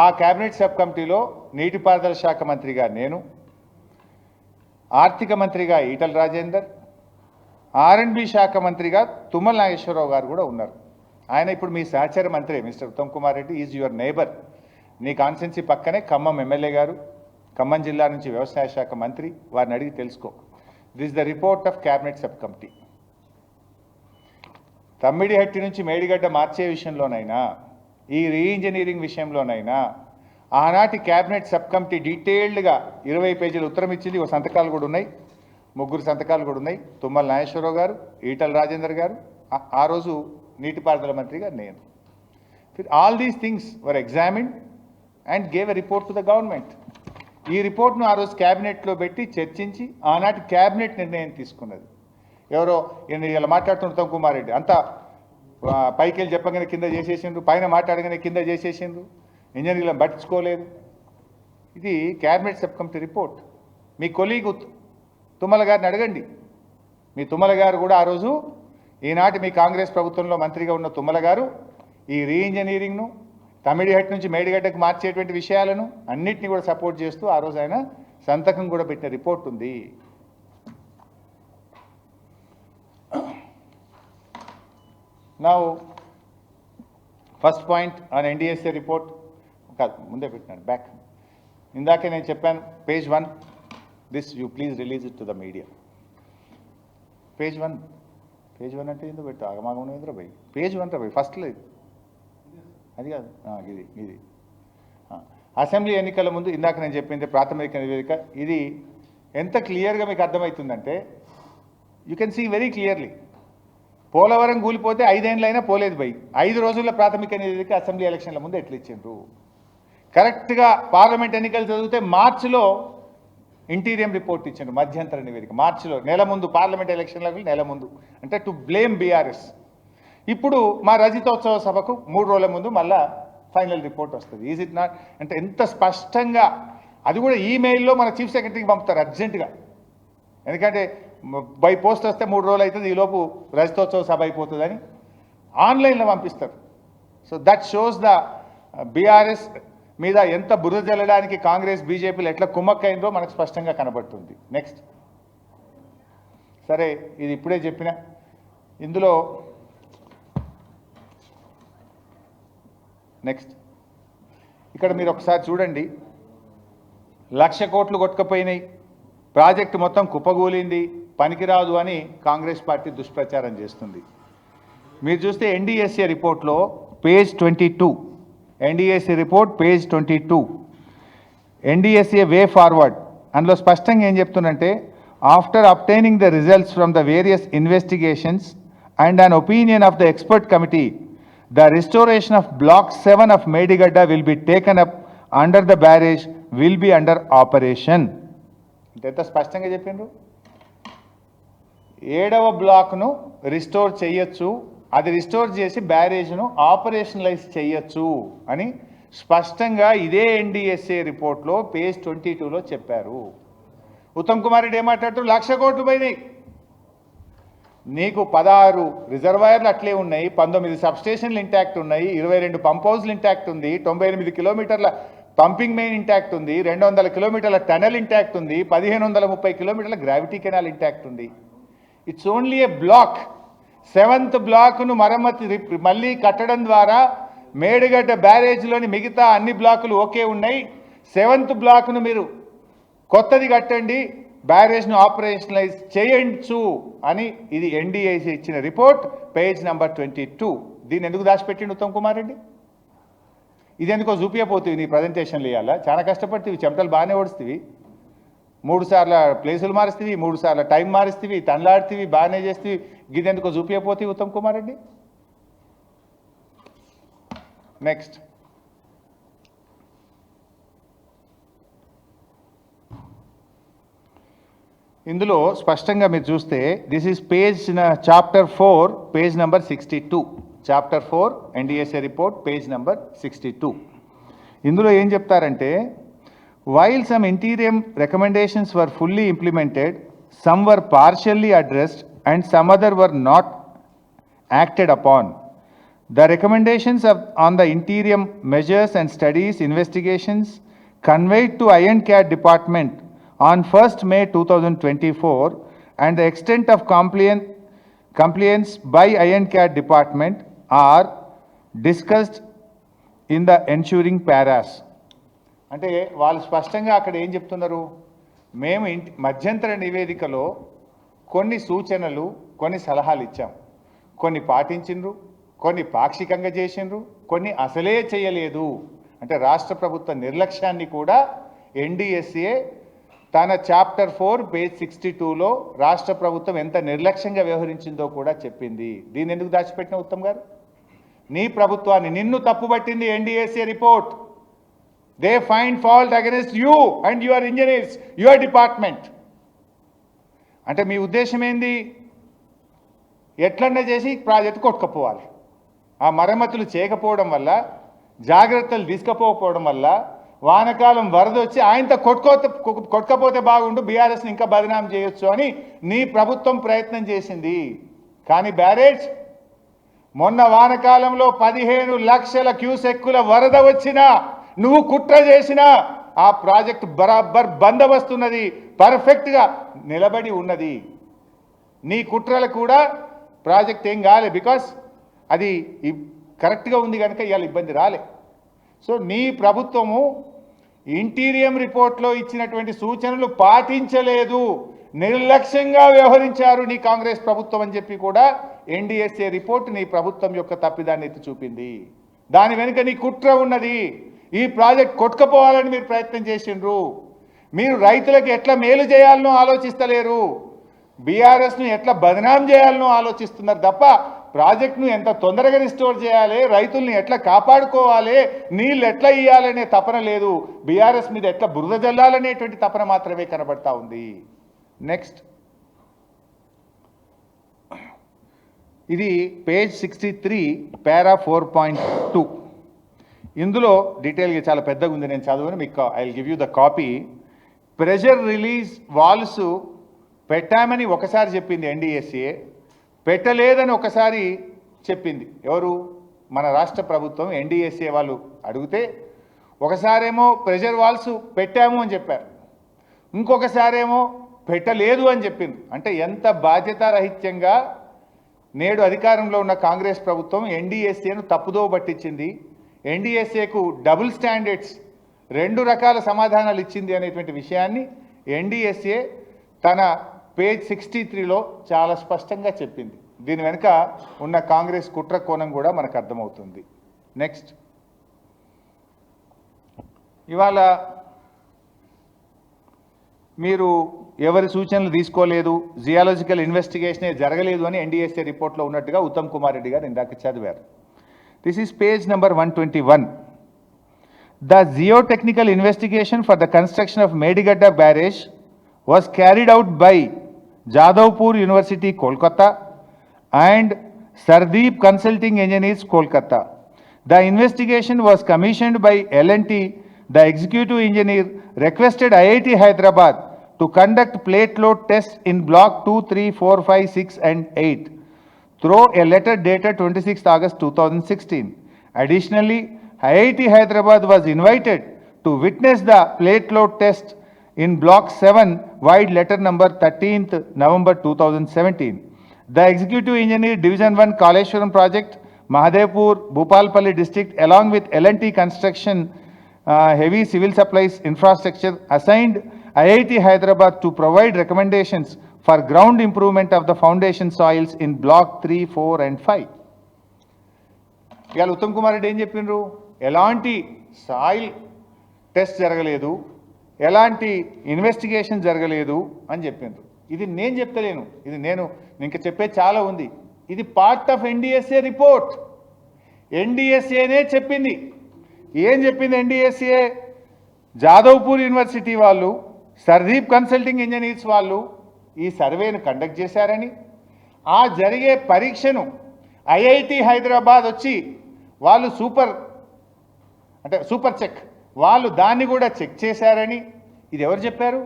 ఆ క్యాబినెట్ సబ్ కమిటీలో నీటిపారుదల శాఖ మంత్రిగా నేను, ఆర్థిక మంత్రిగా ఈటల రాజేందర్, R&B శాఖ మంత్రిగా తుమ్మల నాగేశ్వరరావు గారు కూడా ఉన్నారు. ఆయన ఇప్పుడు మీ సహచర మంత్రి mister Uttam Kumar Reddy is your neighbour. నీ కాన్స్టిట్యున్సీ పక్కనే ఖమ్మం ఎమ్మెల్యే గారు, ఖమ్మం జిల్లా నుంచి వ్యవసాయ శాఖ మంత్రి, వారిని అడిగి తెలుసుకో. This the report of cabinet sub committee. Tummidihatti నుంచి మేడిగడ్డ మార్చే విషయంలోనైనా, ఈ రీఇంజనీరింగ్ విషయంలోనైనా ఆనాటి క్యాబినెట్ సబ్ కమిటీ డీటెయిల్డ్గా 20 పేజీల ఉత్తరం ఇచ్చింది. ఒక సంతకాలు కూడా ఉన్నాయి, 3 సంతకాలు కూడా ఉన్నాయి. తుమ్మల నాగేశ్వరరావు గారు, ఈటల రాజేందర్ గారు, ఆ రోజు నీటిపారుదల మంత్రిగా నేను. All these things were examined and gave a report to the government. ఈ రిపోర్ట్ను ఆ రోజు క్యాబినెట్లో పెట్టి చర్చించి ఆనాటి క్యాబినెట్ నిర్ణయం తీసుకున్నది. ఎవరో ఇలా మాట్లాడుతున్న ఉత్తమ్ కుమార్ రెడ్డి అంతా పైకి వెళ్ళి చెప్పగానే కింద చేసేసిండ్రు, పైన మాట్లాడగానే కింద చేసేసిండ్రు, ఇంజనీర్లను పట్టించుకోలేదు. ఇది క్యాబినెట్ సబ్ కమిటీ రిపోర్ట్. మీ కొలీగ్ తుమ్మల గారిని అడగండి. మీ తుమ్మల గారు కూడా ఆ రోజు, ఈనాటి మీ కాంగ్రెస్ ప్రభుత్వంలో మంత్రిగా ఉన్న తుమ్మల గారు ఈ రీఇంజనీరింగ్ను, తమిడిహట్ నుంచి మేడిగడ్డకు మార్చేటువంటి విషయాలను అన్నిటినీ కూడా సపోర్ట్ చేస్తూ ఆ రోజు ఆయన సంతకం కూడా పెట్టిన రిపోర్ట్ ఉంది. Now first point on NDSA report. కాదు, ముందే పెట్టినాను, బ్యాక్. ఇందాకే నేను చెప్పాను page 1, this you please release it to the media. Page 1 అంటే ఏందో పెట్టు, ఆగమాగం ఏంద్రా భయ్. పేజ్ 1 రా భయ్, ఫస్ట్ లేదు అది కాదు, ఇది అసెంబ్లీ ఎన్నికల ముందు ఇందాక నేను చెప్పింది ప్రాథమిక నివేదిక. ఇది ఎంత క్లియర్గా మీకు అర్థమవుతుందంటే, you can see very clearly. Polavaram కూలిపోతే 5 ఏళ్ళైనా పోలేదు భయ్. 5 రోజుల్లో ప్రాథమిక నివేదిక అసెంబ్లీ ఎలక్షన్ల ముందు ఎట్లా ఇచ్చిండ్రు. కరెక్ట్గా పార్లమెంట్ ఎన్నికలు చదివితే మార్చిలో ఇంటీరియం రిపోర్ట్ ఇచ్చిండ్రు, మధ్యంతర నివేదిక మార్చిలో, నెల ముందు పార్లమెంట్ ఎలక్షన్లకు నెల ముందు, అంటే టు బ్లేమ్ బీఆర్ఎస్. ఇప్పుడు మా రజతోత్సవ సభకు 3 రోజుల ముందు మళ్ళా ఫైనల్ రిపోర్ట్ వస్తుంది. Is it not? అంటే ఎంత స్పష్టంగా, అది కూడా ఈమెయిల్లో మన చీఫ్ సెక్రటరీకి పంపుతారు అర్జెంటుగా. ఎందుకంటే బై పోస్ట్ వస్తే 3 రోజులు అవుతుంది, ఈలోపు రజతోత్సవ సభ అయిపోతుందని ఆన్లైన్లో పంపిస్తారు. So that shows the BRS మీద ఎంత బురద జల్లడానికి కాంగ్రెస్ బీజేపీలు ఎట్లా కుమ్మక్కైందో మనకు స్పష్టంగా కనబడుతుంది. నెక్స్ట్, సరే ఇది ఇప్పుడే చెప్పిన, ఇందులో నెక్స్ట్ ఇక్కడ మీరు ఒకసారి చూడండి. 1,00,000 కోట్లు కొట్టుకుపోయినాయి, ప్రాజెక్టు మొత్తం కుప్పగూలింది, పనికిరాదు అని కాంగ్రెస్ పార్టీ దుష్ప్రచారం చేస్తుంది. మీరు చూస్తే ఎన్డీఎస్ఏ రిపోర్ట్లో page 22, NDSA report page 22, NDSA way forward, అందులో స్పష్టంగా ఏం చెప్తుందంటే, after obtaining the results from the various investigations and an opinion of the expert committee, the restoration of block 7 of Medigadda will be taken up under the barrage will be under operation. అంటే ఎంత స్పష్టంగా చెప్పిండ్రు, 7వ బ్లాక్ను restore చేయొచ్చు, అది restore చేసి బ్యారేజ్ను operationalise చేయొచ్చు అని స్పష్టంగా ఇదే ఎన్డీఎస్ఏ రిపోర్ట్లో పేజ్ 22లో చెప్పారు. ఉత్తమ్ కుమార్ రెడ్డి ఏమాట్లాడుతూ 1,00,000 కోట్లు పోయినాయి, నీకు 16 రిజర్వాయర్లు అట్లే ఉన్నాయి, 19 సబ్స్టేషన్లు ఇంటాక్ట్ ఉన్నాయి, 22 పంప్ హౌస్లు ఇంటాక్ట్ ఉంది, 98 కిలోమీటర్ల పంపింగ్ మెయిన్ ఇంటాక్ట్ ఉంది, 200 కిలోమీటర్ల టనల్ ఇంటాక్ట్ ఉంది, 1530 కిలోమీటర్ల గ్రావిటీ కెనాల్ ఇంటాక్ట్ ఉంది. It's only a block. 7th బ్లాక్ను మరమ్మతి మళ్ళీ కట్టడం ద్వారా మేడిగడ్డ బ్యారేజ్లోని మిగతా అన్ని బ్లాకులు ఓకే ఉన్నాయి. 7th బ్లాక్ను మీరు కొత్తది కట్టండి, బ్యారేజ్ను ఆపరేషనలైజ్ చేయొచ్చు అని ఇది ఎన్డీఏసీ ఇచ్చిన రిపోర్ట్ పేజ్ నెంబర్ 22. దీన్ని ఎందుకు దాచిపెట్టిండు ఉత్తమ్ కుమార్ రెడ్డి? ఇది ఎందుకో చూపించపోతుంది, నీ ప్రజెంటేషన్లు ఇవ్వాలా? చాలా కష్టపడుతుంది, చెమటలు బాగానే ఓడుస్తుంది, 3 సార్లు ప్లేసులు మారుస్తుంది, 3 సార్లు టైం మారుస్తుంది, తనలాడుతుంది, బాగానే చేస్తుంది, ఇది ఎందుకో చూపించపోతుంది ఉత్తమ్ కుమార్ రెడ్డి. నెక్స్ట్, ఇందులో స్పష్టంగా మీరు చూస్తే this is page chapter 4 page number 62, chapter 4 NDSA report page number 62. ఇందులో ఏం చెప్తారంటే, while some interim recommendations were fully implemented, some were partially addressed and some other were not acted upon. The recommendations on the interim measures and studies investigations conveyed to INCAD department on 1st May 2024 and the extent of compliance by INCAD department are discussed in the ensuing paras. అంటే వాళ్ళు స్పష్టంగా అక్కడ ఏం చెప్తున్నారు, మేము మధ్యంతర నివేదికలో కొన్ని సూచనలు కొన్ని సలహాలు ఇచ్చాం, కొన్ని పాటించిండ్రు, కొన్ని పాక్షికంగా చేసిండ్రు, కొన్ని అసలే చేయలేదు. అంటే రాష్ట్ర ప్రభుత్వ నిర్లక్ష్యాన్ని కూడా ఎన్డీఎస్ఏ తన చాప్టర్ 4 పేజ్ 62లో రాష్ట్ర ప్రభుత్వం ఎంత నిర్లక్ష్యంగా వ్యవహరించిందో కూడా చెప్పింది. దీన్ని ఎందుకు దాచిపెట్టిన ఉత్తమ్ గారు? నీ ప్రభుత్వాన్ని, నిన్ను తప్పుపట్టింది NDSA report. They find fault against you and your engineers, your department. అంటే మీ ఉద్దేశం ఏంది? ఎట్లన్నా చేసి ప్రాజెక్టు కొట్టుకపోవాలి. ఆ మరమ్మతులు చేయకపోవడం వల్ల, జాగ్రత్తలు తీసుకపోకపోవడం వల్ల, వానకాలం వరద వచ్చి ఆయనతో కొట్టుకపోతే బాగుండు, బీఆర్ఎస్ని ఇంకా బదనాం చేయొచ్చు అని నీ ప్రభుత్వం ప్రయత్నం చేసింది. కానీ బ్యారేజ్ మొన్న వానకాలంలో 15 లక్షల క్యూసెక్కుల వరద వచ్చినా, నువ్వు కుట్ర చేసినా ఆ ప్రాజెక్ట్ బరాబర్ బందోబస్తున్నది, పర్ఫెక్ట్గా నిలబడి ఉన్నది. నీ కుట్రలు కూడా ప్రాజెక్ట్ ఏం కాలే, బికాస్ అది కరెక్ట్గా ఉంది కనుక ఇవాళ ఇబ్బంది రాలే. సో నీ ప్రభుత్వము ఇంటీరియం రిపోర్ట్లో ఇచ్చినటువంటి సూచనలు పాటించలేదు, నిర్లక్ష్యంగా వ్యవహరించారు నీ కాంగ్రెస్ ప్రభుత్వం అని చెప్పి కూడా ఎన్డీఎస్ఏ రిపోర్ట్ నీ ప్రభుత్వం యొక్క తప్పిదాన్ని ఎత్తి చూపింది. దాని వెనుక నీ కుట్ర ఉన్నది. ఈ ప్రాజెక్ట్ కొట్టుకపోవాలని మీరు ప్రయత్నం చేసిండ్రు. మీరు రైతులకు ఎట్లా మేలు చేయాలనో ఆలోచిస్తలేరు, బీఆర్ఎస్ను ఎట్లా బదనాం చేయాలనో ఆలోచిస్తున్నారు తప్ప ప్రాజెక్టును ఎంత తొందరగా రిస్టోర్ చేయాలి, రైతుల్ని ఎట్లా కాపాడుకోవాలి, నీళ్ళు ఎట్లా ఇవ్వాలనే తపన లేదు. బీఆర్ఎస్ మీద ఎట్లా బురద జల్లాలనేటువంటి తపన మాత్రమే కనబడతా ఉంది. నెక్స్ట్, ఇది పేజ్ 63 పారా 4.2. ఇందులో డీటెయిల్గా చాలా పెద్దగా ఉంది, నేను చదువుని మీకు I will give you the copy. Pressure release valves పెట్టామని ఒకసారి చెప్పింది ఎన్డీఎస్ఏ, పెట్టలేదని ఒకసారి చెప్పింది ఎవరు? మన రాష్ట్ర ప్రభుత్వం. ఎన్డీఎస్ఏ వాళ్ళు అడిగితే ఒకసారేమో ప్రెషర్ వాల్స్ పెట్టాము అని చెప్పారు, ఇంకొకసారేమో పెట్టలేదు అని చెప్పింది. అంటే ఎంత బాధ్యతారహిత్యంగా నేడు అధికారంలో ఉన్న కాంగ్రెస్ ప్రభుత్వం ఎన్డీఎస్ఏను తప్పుదో పట్టించింది, ఎన్డీఎస్ఏకు డబుల్ స్టాండర్డ్స్, 2 రకాల సమాధానాలు ఇచ్చింది అనేటువంటి విషయాన్ని ఎన్డీఎస్ఏ తన పేజ్ 63లో చాలా స్పష్టంగా చెప్పింది. దీని వెనుక ఉన్న కాంగ్రెస్ కుట్ర కోణం కూడా మనకు అర్థమవుతుంది. నెక్స్ట్, ఇవాళ మీరు ఎవరి సూచనలు తీసుకోలేదు, జియాలజికల్ ఇన్వెస్టిగేషనే జరగలేదు అని ఎన్డీఎస్ఏ రిపోర్ట్లో ఉన్నట్టుగా ఉత్తమ్ కుమార్ రెడ్డి గారు ఇందాక చదివారు. This is page number 121. The geotechnical investigation for the construction of Medigadda barrage was carried out by Jadavpur University, Kolkata and Sardeep Consulting Engineers, Kolkata. The investigation was commissioned by L&T. The executive engineer requested IIT Hyderabad to conduct plate load tests in block 2, 3, 4, 5, 6 and 8 through a letter dated 26th August 2016. Additionally, IIT Hyderabad was invited to witness the plate load test in block 7 wide letter number 13th November 2017. The executive engineer division 1 Kaleshwaram project, Mahadevpur, Bhupalpalli district along with L&T construction heavy civil supplies infrastructure assigned IIT Hyderabad to provide recommendations for ground improvement of the foundation soils in block 3, 4 and 5. ఇవాళ ఉత్తమ్ కుమార్ రెడ్డి ఏం చెప్పిండ్రు? ఎలాంటి soil test జరగలేదు, ఎలాంటి investigation జరగలేదు అని చెప్పిండ్రు. ఇది నేను చెప్తలేను, ఇది నేను ఇంకా చెప్పేది చాలా ఉంది. ఇది పార్ట్ ఆఫ్ ఎన్డీఎస్ఏ రిపోర్ట్. ఎన్డీఎస్ఏనే చెప్పింది. ఏం చెప్పింది ఎన్డీఎస్ఏ? జాదవ్పూర్ యూనివర్సిటీ వాళ్ళు, సర్దీప్ కన్సల్టింగ్ ఇంజనీర్స్ వాళ్ళు ఈ సర్వేను కండక్ట్ చేశారని, ఆ జరిగే పరీక్షను ఐఐటి హైదరాబాద్ వచ్చి వాళ్ళు సూపర్ చెక్ వాళ్ళు దాన్ని కూడా చెక్ చేశారని ఇది ఎవరు చెప్పారు?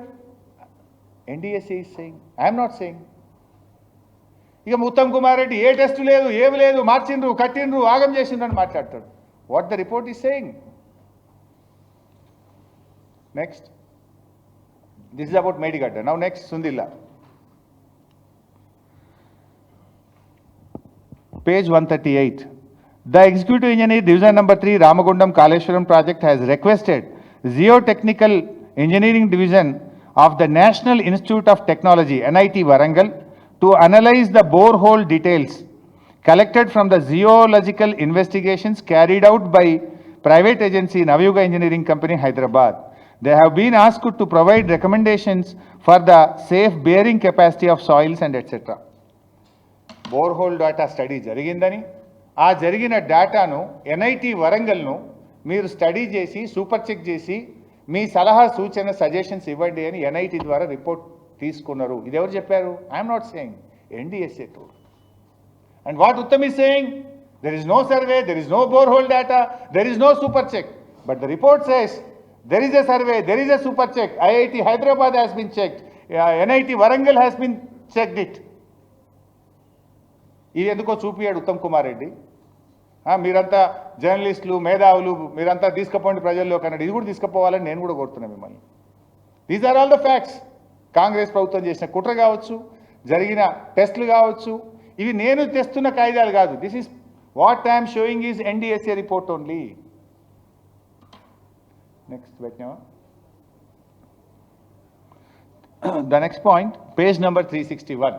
NDSA is saying, I'm not saying. ఇక ఉత్తమ్ కుమార్ రెడ్డి ఏ టెస్ట్ లేదు, ఏమి లేదు, మార్చిండ్రు, కట్టిండ్రు, ఆగం చేసిండ్రు అని మాట్లాడతాడు. What the report is saying. Next, this is about Medigadda. Now next, Sundilla. Page 138. The executive engineer division number 3 Ramagundam Kaleshwaram project has requested geotechnical engineering division of the National Institute of Technology NIT Warangal to analyze the borehole details collected from the geological investigations carried out by private agency Navyuga Engineering Company, Hyderabad. They have been asked to provide recommendations for the safe bearing capacity of soils and etc. Borehole data study జరిగిందని, ఆ జరిగిన డేటాను NIT వరంగల్ను మీరు study చేసి super check చేసి మీ సలహా సూచన suggestions ఇవ్వండి అని ఎన్ఐటి ద్వారా రిపోర్ట్ తీసుకున్నారు. ఇది ఎవరు చెప్పారు? I'm not saying, NDSA told. And what Uttam is saying, there is no survey, there is no borehole data, there is no super check. But the report says there is a survey, there is a super check, IIT Hyderabad has been checked, NIT Warangal has been checked it. ఇది ఎందుకో చూపియాడు ఉత్తమ్ కుమార్ రెడ్డి. మీరంతా జర్నలిస్టులు, మేధావులు, మీరంతా తీసుకుపోండి ప్రజల్లో కన్నాడు. ఇది కూడా తీసుకుపోవాలని నేను కూడా కోరుతున్నాను మిమ్మల్ని. These are all the facts. Congress ప్రభుత్వం చేసిన కుట్ర కావచ్చు, జరిగిన టెస్టులు కావచ్చు, ఇవి నేను తెస్తున్న కాయిదాలు కాదు. This is what I'm showing is NDSA report only. Next పెట్టినావా? The next point, page number 361.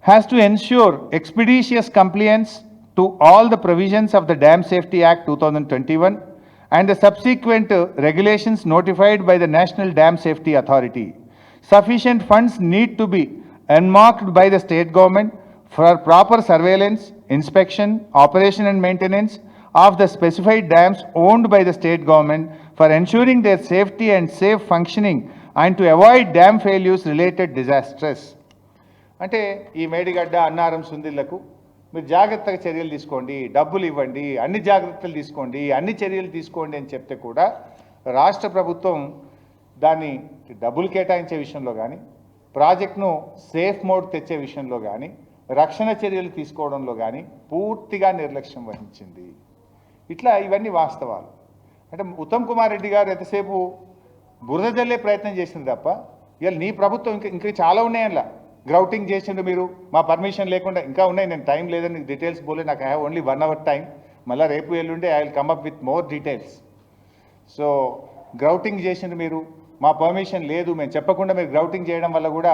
has to ensure expeditious compliance to all the provisions of the Dam Safety Act 2021 and the subsequent regulations notified by the National Dam Safety Authority. Sufficient funds need to be earmarked by the state government for proper surveillance, inspection, operation and maintenance of the specified dams owned by the state government for ensuring their safety and safe functioning and to avoid dam failures related disasters. అంటే ఈ మేడిగడ్డ, అన్నారం, సుందిళ్లకు మీరు జాగ్రత్తగా చర్యలు తీసుకోండి, డబ్బులు ఇవ్వండి, అన్ని జాగ్రత్తలు తీసుకోండి, అన్ని చర్యలు తీసుకోండి అని చెప్తే కూడా రాష్ట్ర ప్రభుత్వం దాన్ని డబ్బులు కేటాయించే విషయంలో కానీ, ప్రాజెక్ట్ను సేఫ్ మోడ్ తెచ్చే విషయంలో కానీ, రక్షణ చర్యలు తీసుకోవడంలో కానీ పూర్తిగా నిర్లక్ష్యం వహించింది. ఇట్లా ఇవన్నీ వాస్తవాలు. అంటే ఉత్తమ్ కుమార్ రెడ్డి గారు ఎంతసేపు బురద జల్లే ప్రయత్నం చేసింది తప్ప, ఇవాళ నీ ప్రభుత్వం ఇంకా చాలా ఉన్నాయి. అలా గ్రౌటింగ్ చేసిండ్రు మీరు, మా పర్మిషన్ లేకుండా. ఇంకా ఉన్నాయి, నేను టైం లేదని డీటెయిల్స్ పోలే, నాకు I have only 1 hour time. మళ్ళీ రేపు ఎల్లుండే I will come up with more details. So grouting చేసిండ్రు మీరు, మా పర్మిషన్ లేదు, మేము చెప్పకుండా మీరు గ్రౌటింగ్ చేయడం వల్ల కూడా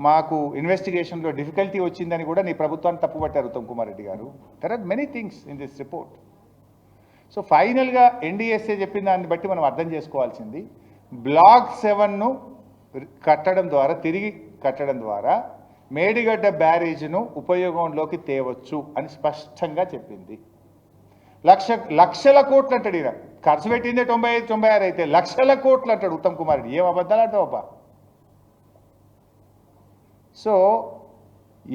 మాకు ఇన్వెస్టిగేషన్లో డిఫికల్టీ వచ్చిందని కూడా నీ ప్రభుత్వాన్ని తప్పుపట్టారు ఉత్తమ్ కుమార్ రెడ్డి గారు. There are many things in this report. So ఫైనల్గా ఎన్డీఎస్ఏ చెప్పిన దాన్ని బట్టి మనం అర్థం చేసుకోవాల్సింది, బ్లాక్ 7ను కట్టడం ద్వారా, తిరిగి కట్టడం ద్వారా మేడిగడ్డ బ్యారేజ్ను ఉపయోగంలోకి తేవచ్చు అని స్పష్టంగా చెప్పింది. లక్షల కోట్లు అంటాడు ఈయన, ఖర్చు పెట్టిందే 95-96 అయితే లక్షల కోట్లు అంటాడు ఉత్తమ్ కుమార్ రెడ్డి. ఏం అబద్ధాలు అంటావబ్బా? సో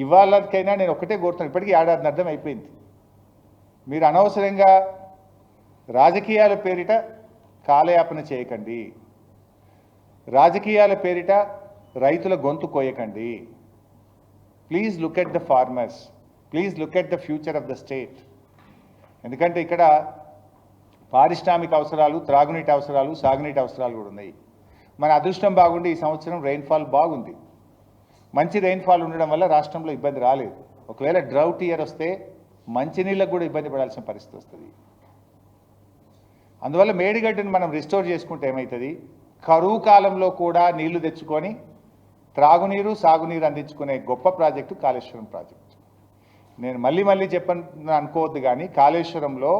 ఇవాళకైనా నేను ఒకటే కోరుతున్నాను, ఇప్పటికీ ఏడాది అర్థం అయిపోయింది. మీరు అనవసరంగా రాజకీయాల పేరిట కాలయాపన చేయకండి, రాజకీయాల పేరిట రైతుల గొంతు కోయకండి. Please look at the farmers, please look at the future of the state. ఎందుకంటే ఇక్కడ పారిశ్రామిక అవసరాలు, త్రాగునీటి అవసరాలు, సాగునీటి అవసరాలు కూడా ఉన్నాయి. మన అదృష్టం బాగుండి ఈ సంవత్సరం రెయిన్ఫాల్ బాగుంది. మంచి రెయిన్ఫాల్ ఉండడం వల్ల రాష్ట్రంలో ఇబ్బంది రాలేదు. ఒకవేళ డ్రౌట్ ఇయర్ వస్తే మంచినీళ్ళకు కూడా ఇబ్బంది పడాల్సిన పరిస్థితి వస్తుంది. అందువల్ల మేడిగడ్డను మనం రిస్టోర్ చేసుకుంటే ఏమవుతుంది, కరువు కాలంలో కూడా నీళ్లు తెచ్చుకొని త్రాగునీరు, సాగునీరు అందించుకునే గొప్ప ప్రాజెక్టు కాళేశ్వరం ప్రాజెక్టు. నేను మళ్ళీ చెప్పను అనుకోవద్దు, కానీ కాళేశ్వరంలో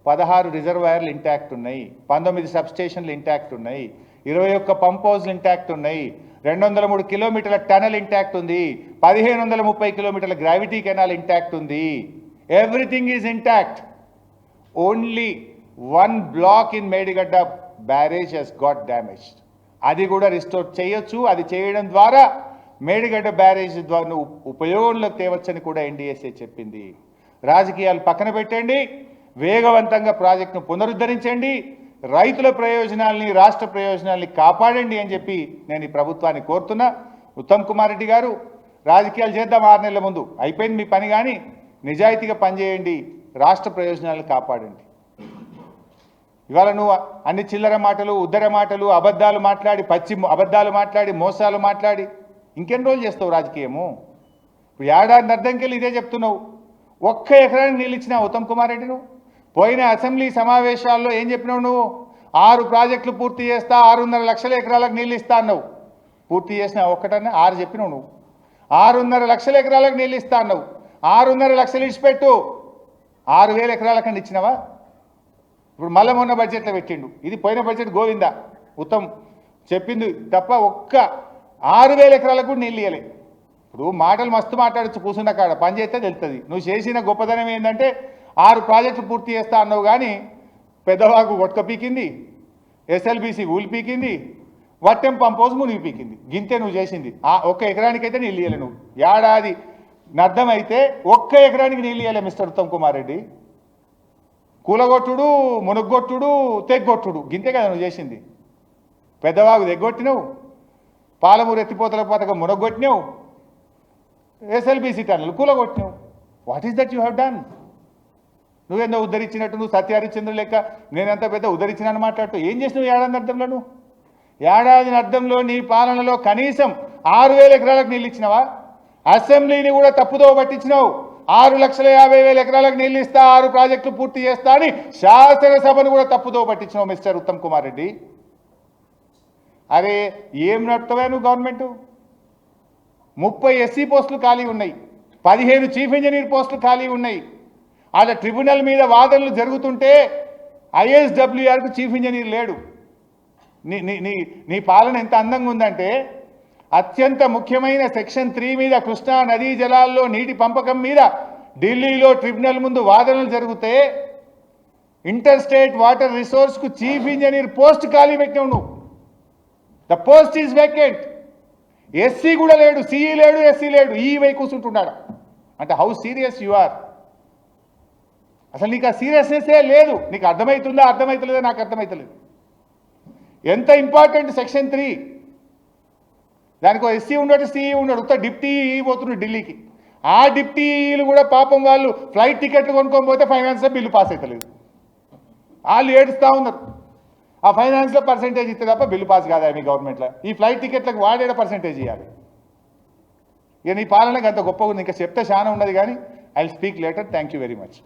16 రిజర్వాయర్లు ఇంటాక్ట్ ఉన్నాయి, 19 సబ్స్టేషన్లు ఇంటాక్ట్ ఉన్నాయి, 21 పంప్ హౌస్లు ఇంటాక్ట్ ఉన్నాయి, 203 కిలోమీటర్ల టనల్ ఇంటాక్ట్ ఉంది, 1530 కిలోమీటర్ల గ్రావిటీ కెనాల్ ఇంటాక్ట్ ఉంది. Everything is intact. Only 1 block in Medigadda barrage has got damaged. అది కూడా రిస్టోర్ చేయొచ్చు. అది చేయడం ద్వారా మేడిగడ్డ బ్యారేజ్ ద్వారా ఉపయోగంలోకి తేవచ్చని కూడా ఎన్డీఎస్ఏ చెప్పింది. రాజకీయాలు పక్కన పెట్టండి, వేగవంతంగా ప్రాజెక్టును పునరుద్ధరించండి, రైతుల ప్రయోజనాల్ని, రాష్ట్ర ప్రయోజనాల్ని కాపాడండి అని చెప్పి నేను ఈ ప్రభుత్వాన్ని కోరుతున్నా. ఉత్తమ్ కుమార్ రెడ్డి గారు, రాజకీయాలు చేద్దాం 6 నెలల ముందు, అయిపోయింది మీ పని, కానీ నిజాయితీగా పనిచేయండి, రాష్ట్ర ప్రయోజనాలను కాపాడండి. ఇవాళ నువ్వు అన్ని చిల్లర మాటలు, ఉద్దర మాటలు, అబద్ధాలు మాట్లాడి, అబద్ధాలు మాట్లాడి, మోసాలు మాట్లాడి ఇంకెన్ని రోజులు చేస్తావు రాజకీయము? ఇప్పుడు ఏడాది అర్థంకెళ్ళి ఇదే చెప్తున్నావు. 1 ఎకరానికి నీళ్ళు ఇచ్చినా ఉత్తమ్ కుమార్ రెడ్డి నువ్వు? పోయిన అసెంబ్లీ సమావేశాల్లో ఏం చెప్పినావు నువ్వు? 6 ప్రాజెక్టులు పూర్తి చేస్తా, 6.5 లక్షల ఎకరాలకు నీళ్ళు ఇస్తా అన్నావు. పూర్తి చేసిన ఒక్కటన్నా 6 చెప్పినావు నువ్వు. 6.5 లక్షల ఎకరాలకు నీళ్ళు ఇస్తా అన్నావు. 6.5 లక్షలు ఇచ్చిపెట్టు, 6,000 ఎకరాలకన్నా ఇచ్చినావా? ఇప్పుడు మళ్ళీ మొన్న బడ్జెట్లో పెట్టిండు. ఇది పోయిన బడ్జెట్ గోవిందా ఉత్తమ్ చెప్పింది తప్ప 6,000 ఎకరాలకు కూడా నీళ్ళు ఇవ్వలే. ఇప్పుడు మాటలు మస్తు మాట్లాడచ్చు, కూర్చున్న కాడ పని చేస్తే తెలుస్తుంది. నువ్వు చేసిన గొప్పదనం ఏంటంటే 6 ప్రాజెక్టులు పూర్తి చేస్తా అన్నావు, కానీ Peddavagu ఒట్క పీకింది, SLBC ఊలి పీకింది, Vattem pump house మునిగి పీకింది. గింతే నువ్వు చేసింది. 1 ఎకరానికైతే నీళ్ళు ఇవ్వలే నువ్వు. ఏడాది నర్థమైతే 1 ఎకరానికి నీళ్ళు ఇవ్వలే మిస్టర్ ఉత్తమ్ కుమార్ రెడ్డి. కూలగొట్టుడు, మునుగొట్టుడు, తెగ్గొట్టుడు, గింతే కదా నువ్వు చేసింది. పెద్దవాగు తెగ్గొట్టినావు, పాలమూరు ఎత్తిపోతల పథకం మునగొట్టినావు, ఎస్ఎల్బీసీ టన్నులు కూలగొట్టినావు. What is that you have done? నువ్వేందో ఉద్ధరించినట్టు, నువ్వు సత్యహరిశ్చంద్ర లెక్క నేనంత పెద్ద ఉద్ధరించినాను మాట్లాడుతూ ఏం చేసినావు ఏడాది అర్థంలో? నువ్వు ఏడాది అర్థంలో నీ పాలనలో కనీసం 6,000 ఎకరాలకు నీళ్ళు ఇచ్చినావా? అసెంబ్లీని కూడా తప్పుదో పట్టించినావు. 6,50,000 ఎకరాలకు నీళ్ళు ఇస్తా, 6 ప్రాజెక్టులు పూర్తి చేస్తా అని శాసనసభను కూడా తప్పుదో పట్టించినావు మిస్టర్ ఉత్తమ్ కుమార్ రెడ్డి. అరే ఏం నడుపుతావా నువ్వు? గవర్నమెంట్ 30 ఎస్సీ పోస్టులు ఖాళీ ఉన్నాయి, 15 చీఫ్ ఇంజనీర్ పోస్టులు ఖాళీ ఉన్నాయి. అలా ట్రిబ్యునల్ మీద వాదనలు జరుగుతుంటే ఐఎస్డబ్ల్యూఆర్కు చీఫ్ ఇంజనీర్ లేడు. నీ పాలన ఎంత అందంగా ఉందంటే, అత్యంత ముఖ్యమైన సెక్షన్ 3 మీద, కృష్ణా నదీ జలాల్లో నీటి పంపకం మీద ఢిల్లీలో ట్రిబ్యునల్ ముందు వాదనలు జరిగితే ఇంటర్ స్టేట్ వాటర్ రిసోర్స్కు చీఫ్ ఇంజనీర్ పోస్ట్ ఖాళీ పెట్టినావు నువ్వు. The post is vacant. SC కూడా లేడు, సిఈ లేడు, ఎస్సీ లేడు, ఈ వై కూర్చుంటున్నాడు. అంటే హౌ సీరియస్ యు ఆర్? అసలు నీకు ఆ సీరియస్నెస్సే లేదు. నీకు అర్థమవుతుందా? అర్థమవుతలేదా? నాకు అర్థమవుతలేదు. ఎంత ఇంపార్టెంట్ సెక్షన్ 3. దానికి ఎస్సీ ఉన్నాడు, సిఈ ఉన్నాడు, ఉత్త డిప్టీ పోతున్నాడు ఢిల్లీకి. ఆ డిప్టీలు కూడా పాపం వాళ్ళు ఫ్లైట్ టికెట్లు కొనుక్కొని పోతే ఫైనాన్స్లో బిల్లు పాస్ అవుతలేదు. వాళ్ళు ఏడుస్తూ ఉన్నారు. ఆ ఫైనాన్స్లో పర్సెంటేజ్ ఇస్తే తప్ప బిల్లు పాస్ కాదా మీ గవర్నమెంట్లో? ఈ ఫ్లైట్ టికెట్లకు వాడేడ పర్సెంటేజ్ ఇవ్వాలి. ఇక నీ పాలనకు అంత గొప్పగా ఉంది. ఇంకా చెప్తే చాలా ఉన్నది, కానీ I will speak later. Thank you very much.